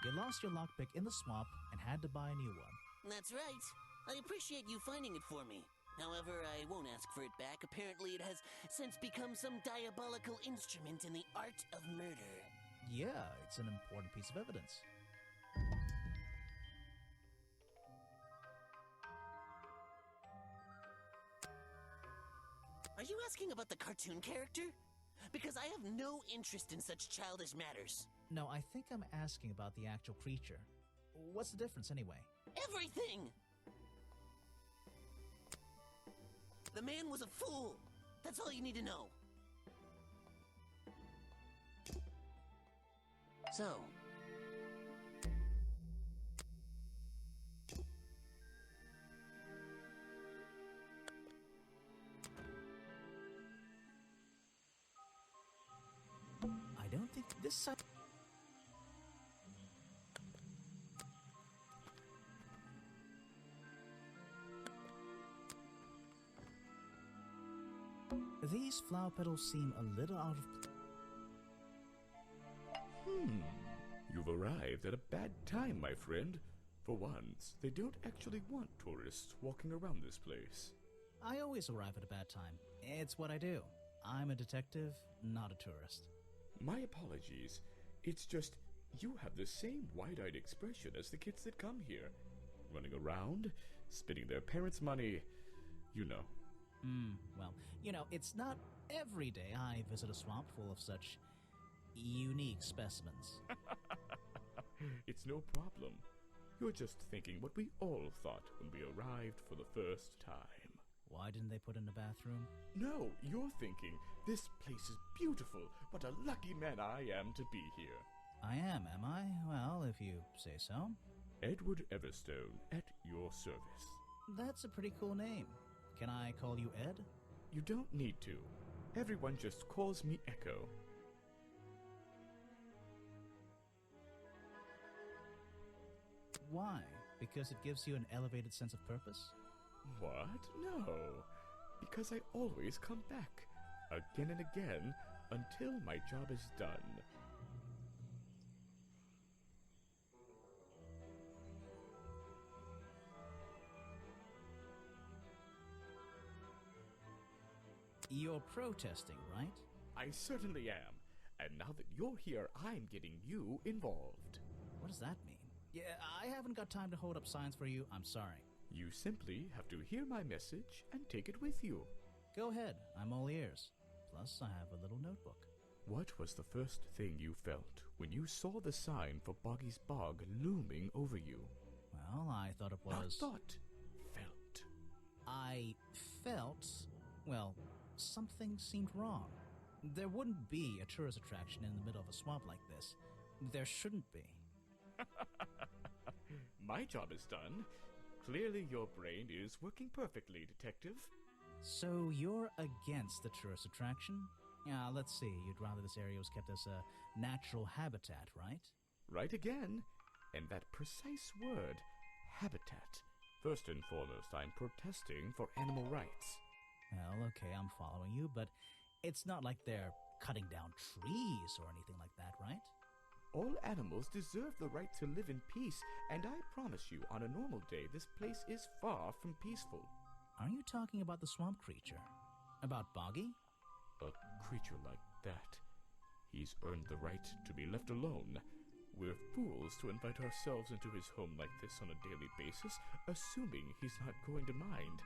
You lost your lockpick in the swamp and had to buy a new one. That's right. I appreciate you finding it for me. However, I won't ask for it back. Apparently it has since become some diabolical instrument in the art of murder. Yeah, it's an important piece of evidence. Are you asking about the cartoon character? Because I have no interest in such childish matters. No, I think I'm asking about the actual creature. What's the difference anyway? Everything! The man was a fool. That's all you need to know. So... I don't think this side... These flower petals seem a little out of... You've arrived at a bad time, my friend. For once, they don't actually want tourists walking around this place. I always arrive at a bad time. It's what I do. I'm a detective, not a tourist. My apologies. It's just, you have the same wide-eyed expression as the kids that come here. Running around, spending their parents' money, you know. Well, you know, it's not every day I visit a swamp full of such unique specimens. It's no problem. You're just thinking what we all thought when we arrived for the first time. Why didn't they put in a bathroom? No, you're thinking, this place is beautiful. What a lucky man I am to be here. I am I? Well, if you say so. Edward Everstone, at your service. That's a pretty cool name. Can I call you Ed? You don't need to. Everyone just calls me Echo. Why? Because it gives you an elevated sense of purpose? What? No. Because I always come back, again and again, until my job is done. You're protesting, right? I certainly am. And now that you're here, I'm getting you involved. What does that mean? Yeah, I haven't got time to hold up signs for you. I'm sorry. You simply have to hear my message and take it with you. Go ahead. I'm all ears. Plus, I have a little notebook. What was the first thing you felt when you saw the sign for Boggy's Bog looming over you? Well, I thought it was... Not thought. Felt. I felt... well, something seemed wrong. There wouldn't be a tourist attraction in the middle of a swamp like this. There shouldn't be. My job is done. Clearly your brain is working perfectly, Detective. So you're against the tourist attraction? Yeah, let's see. You'd rather this area was kept as a natural habitat, right? Right again. And that precise word, habitat. First and foremost, I'm protesting for animal rights. Well, okay, I'm following you, but it's not like they're cutting down trees or anything like that, right? All animals deserve the right to live in peace, and I promise you, on a normal day, this place is far from peaceful. Are you talking about the swamp creature? About Boggy? A creature like that. He's earned the right to be left alone. We're fools to invite ourselves into his home like this on a daily basis, assuming he's not going to mind.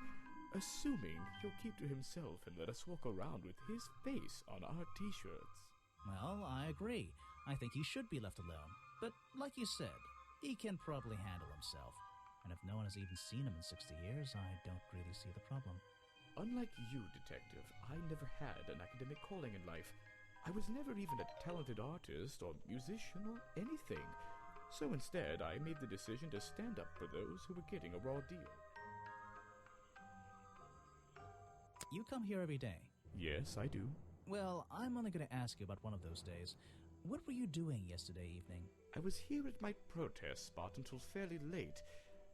Assuming he'll keep to himself and let us walk around with his face on our t-shirts. Well, I agree. I think he should be left alone. But like you said, he can probably handle himself. And if no one has even seen him in 60 years, I don't really see the problem. Unlike you, Detective, I never had an academic calling in life. I was never even a talented artist or musician or anything. So instead, I made the decision to stand up for those who were getting a raw deal. You come here every day? Yes, I do. Well, I'm only going to ask you about one of those days. What were you doing yesterday evening? I was here at my protest spot until fairly late.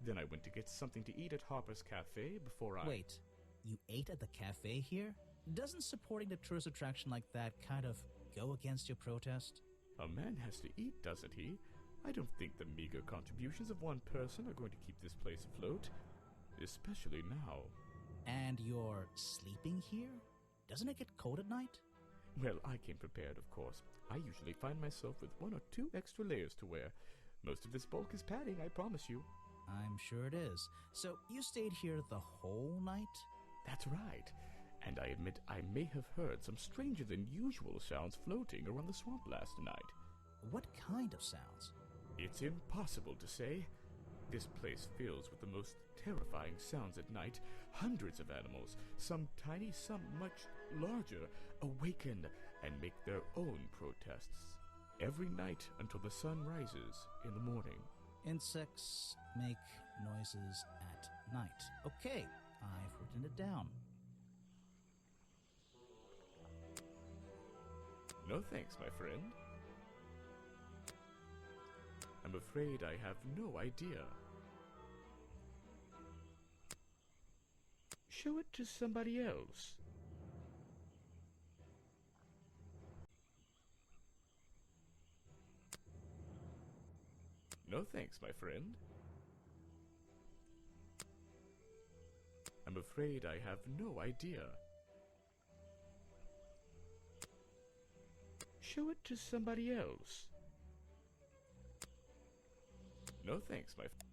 Then I went to get something to eat at Harper's Cafe before I... Wait, you ate at the cafe here? Doesn't supporting the tourist attraction like that kind of go against your protest? A man has to eat, doesn't he? I don't think the meager contributions of one person are going to keep this place afloat. Especially now. And you're sleeping here? Doesn't it get cold at night? Well, I came prepared, of course. I usually find myself with 1 or 2 extra layers to wear. Most of this bulk is padding, I promise you. I'm sure it is. So you stayed here the whole night? That's right. And I admit I may have heard some stranger than usual sounds floating around the swamp last night. What kind of sounds? It's impossible to say. This place fills with the most terrifying sounds at night. Hundreds of animals, some tiny, some much larger, awaken and make their own protests. Every night until the sun rises in the morning. Insects make noises at night. Okay, I've written it down. No thanks, my friend. I'm afraid I have no idea. Show it to somebody else. No thanks, my friend. I'm afraid I have no idea. Show it to somebody else. No thanks, my friend.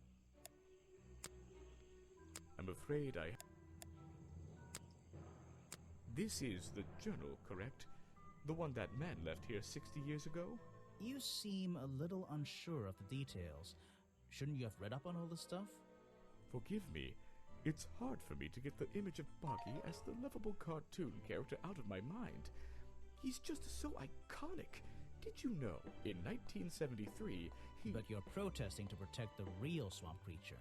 I'm afraid I... This is the journal, correct? The one that man left here 60 years ago? You seem a little unsure of the details. Shouldn't you have read up on all this stuff? Forgive me. It's hard for me to get the image of Boggy as the lovable cartoon character out of my mind. He's just so iconic. Did you know, in 1973, But you're protesting to protect the real swamp creature.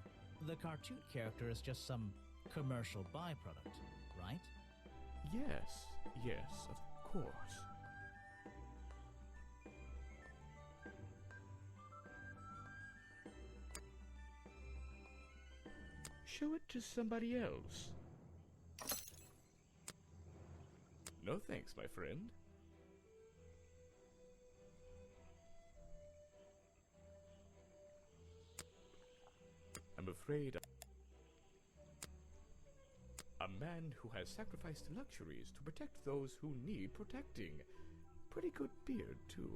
The cartoon character is just some commercial byproduct, right? Yes, of course. Show it to somebody else. No thanks, my friend. I'm afraid a man who has sacrificed luxuries to protect those who need protecting. Pretty good beard, too.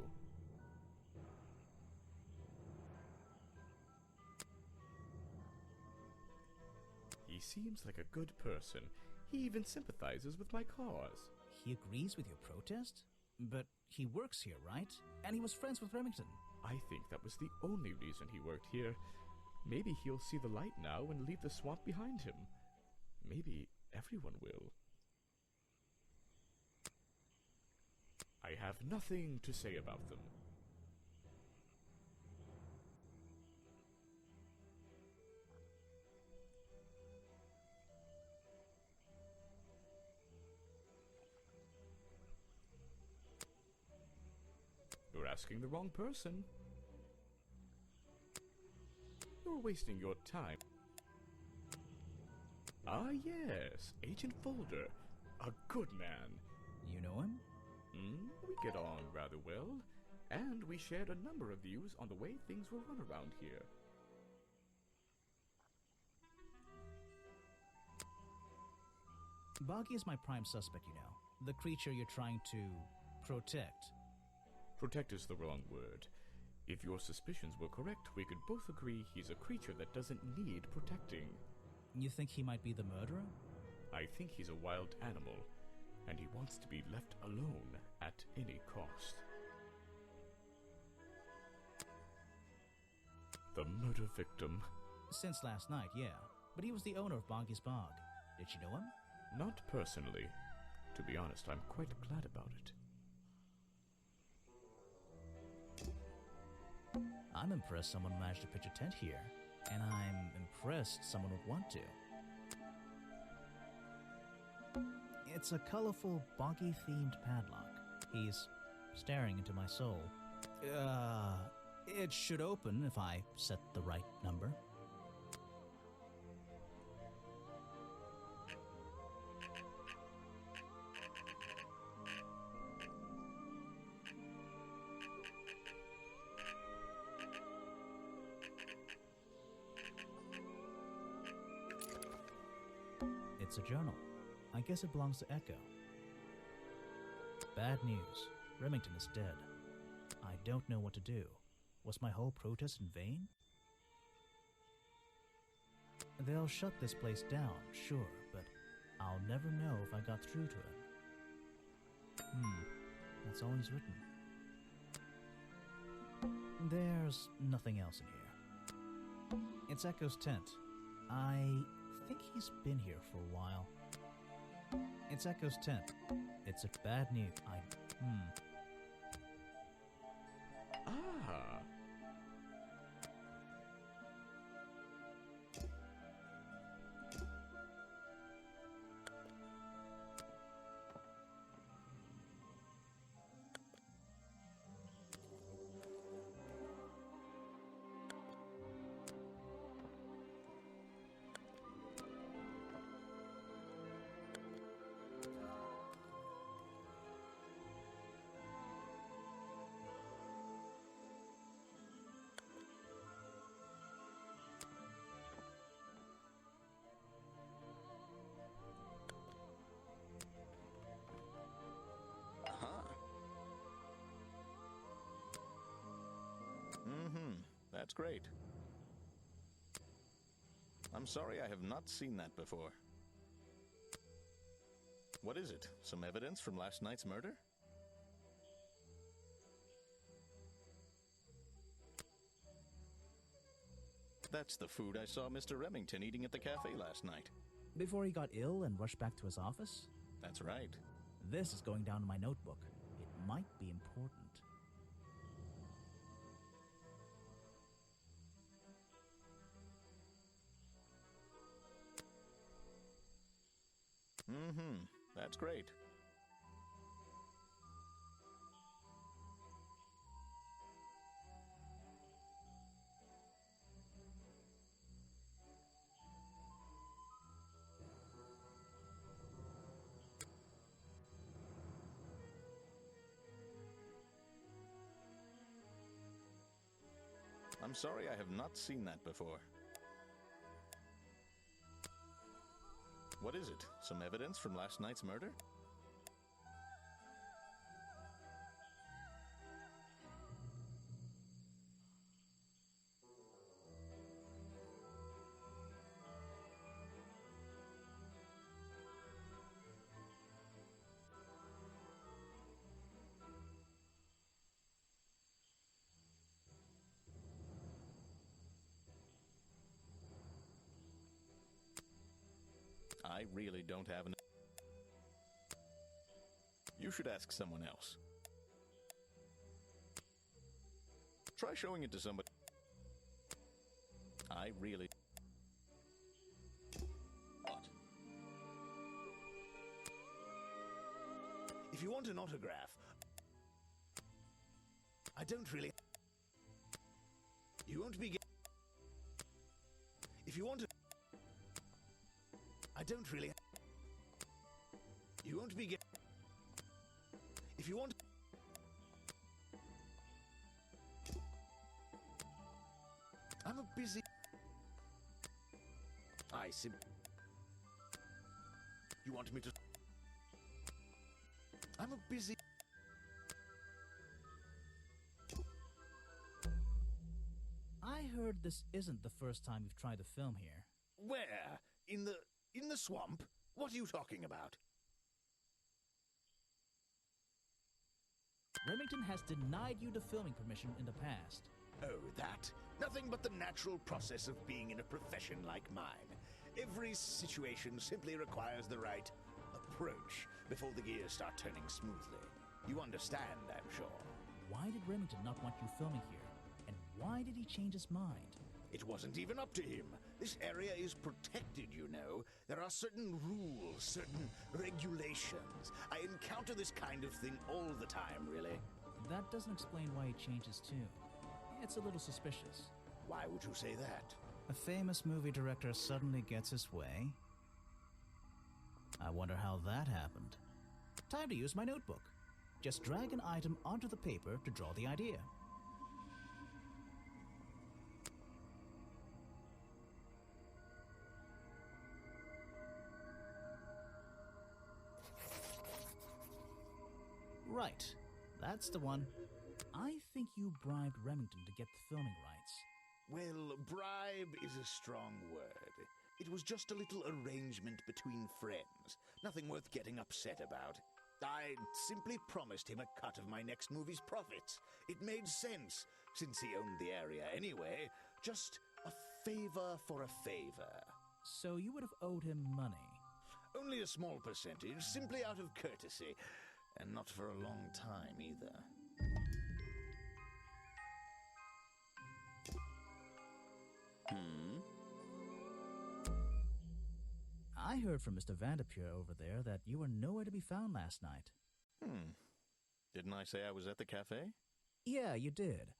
He seems like a good person. He even sympathizes with my cause. He agrees with your protest? But he works here, right? And he was friends with Remington. I think that was the only reason he worked here. Maybe he'll see the light now and leave the swamp behind him. Maybe everyone will. I have nothing to say about them. You're asking the wrong person. You're wasting your time. Ah, yes, Agent Folder. A good man. You know him? We get on rather well, and we shared a number of views on the way things were run around here. Boggy is my prime suspect, you know. The creature you're trying to protect. Protect is the wrong word. If your suspicions were correct, we could both agree he's a creature that doesn't need protecting. You think he might be the murderer? I think he's a wild animal, and he wants to be left alone at any cost. The murder victim. Since last night, yeah. But he was the owner of Boggy's Bog. Did you know him? Not personally. To be honest, I'm quite glad about it. I'm impressed someone managed to pitch a tent here. And I'm impressed someone would want to. It's a colorful, boggy-themed padlock. He's staring into my soul. It should open if I set the right number. It's a journal. I guess it belongs to Echo. Bad news. Remington is dead. I don't know what to do. Was my whole protest in vain? They'll shut this place down, sure, but I'll never know if I got through to him. That's all he's written. There's nothing else in here. It's Echo's tent. I think he's been here for a while. It's Echo's tent. It's a bad news. Ah! That's great. I'm sorry I have not seen that before. What is it? Some evidence from last night's murder? That's the food I saw Mr. Remington eating at the cafe last night. Before he got ill and rushed back to his office? That's right. This is going down in my notebook. It might be important. That's great. I'm sorry, I have not seen that before. What is it? Some evidence from last night's murder? I really don't have an... You should ask someone else. Try showing it to somebody. I really... What? If you want an autograph, I don't really... You won't be getting... If you want to... I don't really... You won't be getting... If you want... I'm a busy... I sim... You want me to... I'm a busy... I heard this isn't the first time you've tried to film here. Where? In the swamp? What are you talking about? Remington has denied you the filming permission in the past. Oh, that? Nothing but the natural process of being in a profession like mine. Every situation simply requires the right approach before the gears start turning smoothly. You understand, I'm sure. Why did Remington not want you filming here? And why did he change his mind? It wasn't even up to him. This area is protected, you know. There are certain rules, certain regulations. I encounter this kind of thing all the time, really. That doesn't explain why he changed his tune. It's a little suspicious. Why would you say that? A famous movie director suddenly gets his way? I wonder how that happened. Time to use my notebook. Just drag an item onto the paper to draw the idea. Right, that's the one. I think you bribed Remington to get the filming rights. Well, bribe is a strong word. It was just a little arrangement between friends. Nothing worth getting upset about. I simply promised him a cut of my next movie's profits. It made sense, since he owned the area anyway. Just a favor for a favor. So you would have owed him money? Only a small percentage, simply out of courtesy. And not for a long time, either. I heard from Mr. Vanderpure over there that you were nowhere to be found last night. Didn't I say I was at the cafe? Yeah, you did.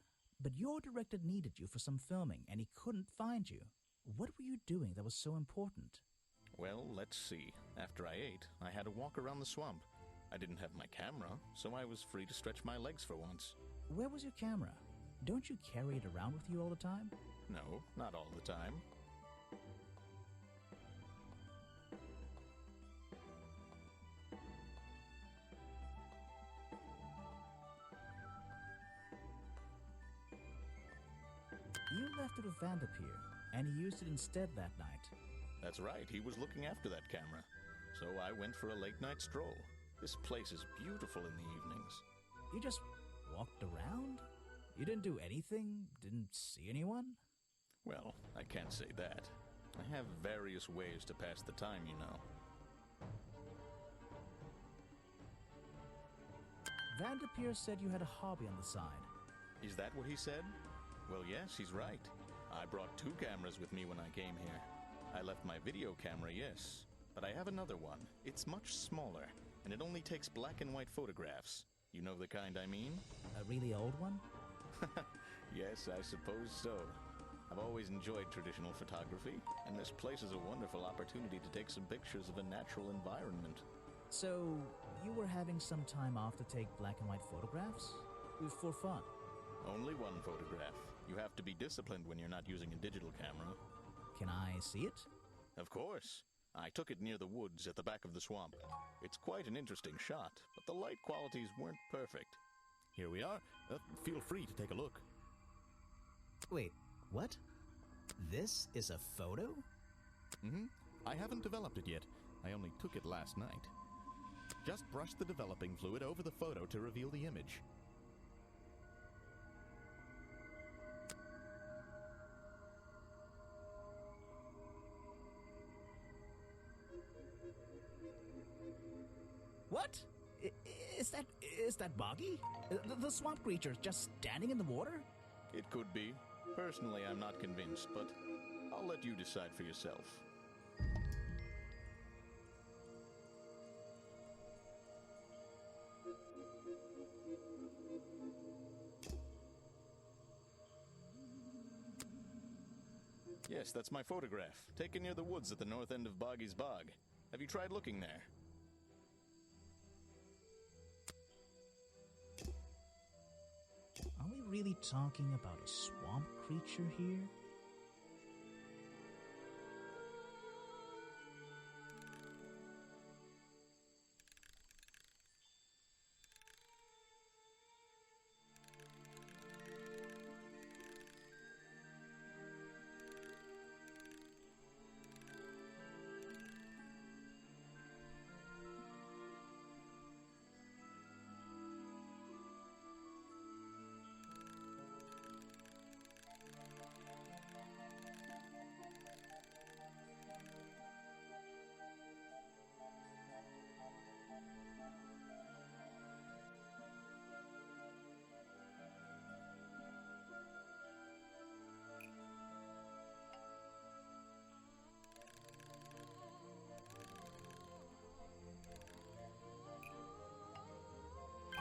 But your director needed you for some filming, and he couldn't find you. What were you doing that was so important? Well, let's see. After I ate, I had a walk around the swamp. I didn't have my camera, so I was free to stretch my legs for once. Where was your camera? Don't you carry it around with you all the time? No, not all the time. You left it with Vanderpure, and he used it instead that night. That's right, he was looking after that camera. So I went for a late-night stroll. This place is beautiful in the evenings. You just walked around? You didn't do anything? Didn't see anyone? Well, I can't say that. I have various ways to pass the time, you know. Vanderpeer said you had a hobby on the side. Is that what he said? Well, yes, he's right. I brought 2 cameras with me when I came here. I left my video camera, yes. But I have another one. It's much smaller, and it only takes black and white photographs. You know the kind I mean? A really old one? Yes, I suppose so. I've always enjoyed traditional photography, and this place is a wonderful opportunity to take some pictures of a natural environment. So, you were having some time off to take black and white photographs? For fun? Only one photograph. You have to be disciplined when you're not using a digital camera. Can I see it? Of course. I took it near the woods at the back of the swamp. It's quite an interesting shot, but the light qualities weren't perfect. Here we are. Feel free to take a look. Wait, what? This is a photo? I haven't developed it yet. I only took it last night. Just brush the developing fluid over the photo to reveal the image. What? Is that Boggy? The swamp creature just standing in the water? It could be. Personally, I'm not convinced, but I'll let you decide for yourself. Yes, that's my photograph, taken near the woods at the north end of Boggy's Bog. Have you tried looking there? Are we really talking about a swamp creature here?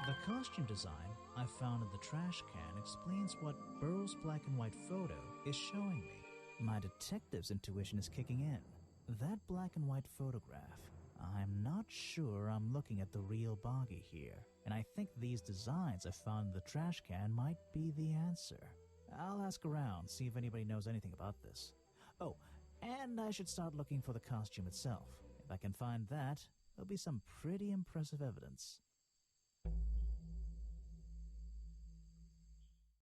The costume design I found in the trash can explains what Burrow's black and white photo is showing me. My detective's intuition is kicking in. That black and white photograph, I'm not sure I'm looking at the real Boggy here, and I think these designs I found in the trash can might be the answer. I'll ask around, see if anybody knows anything about this. Oh, and I should start looking for the costume itself. If I can find that, there'll be some pretty impressive evidence.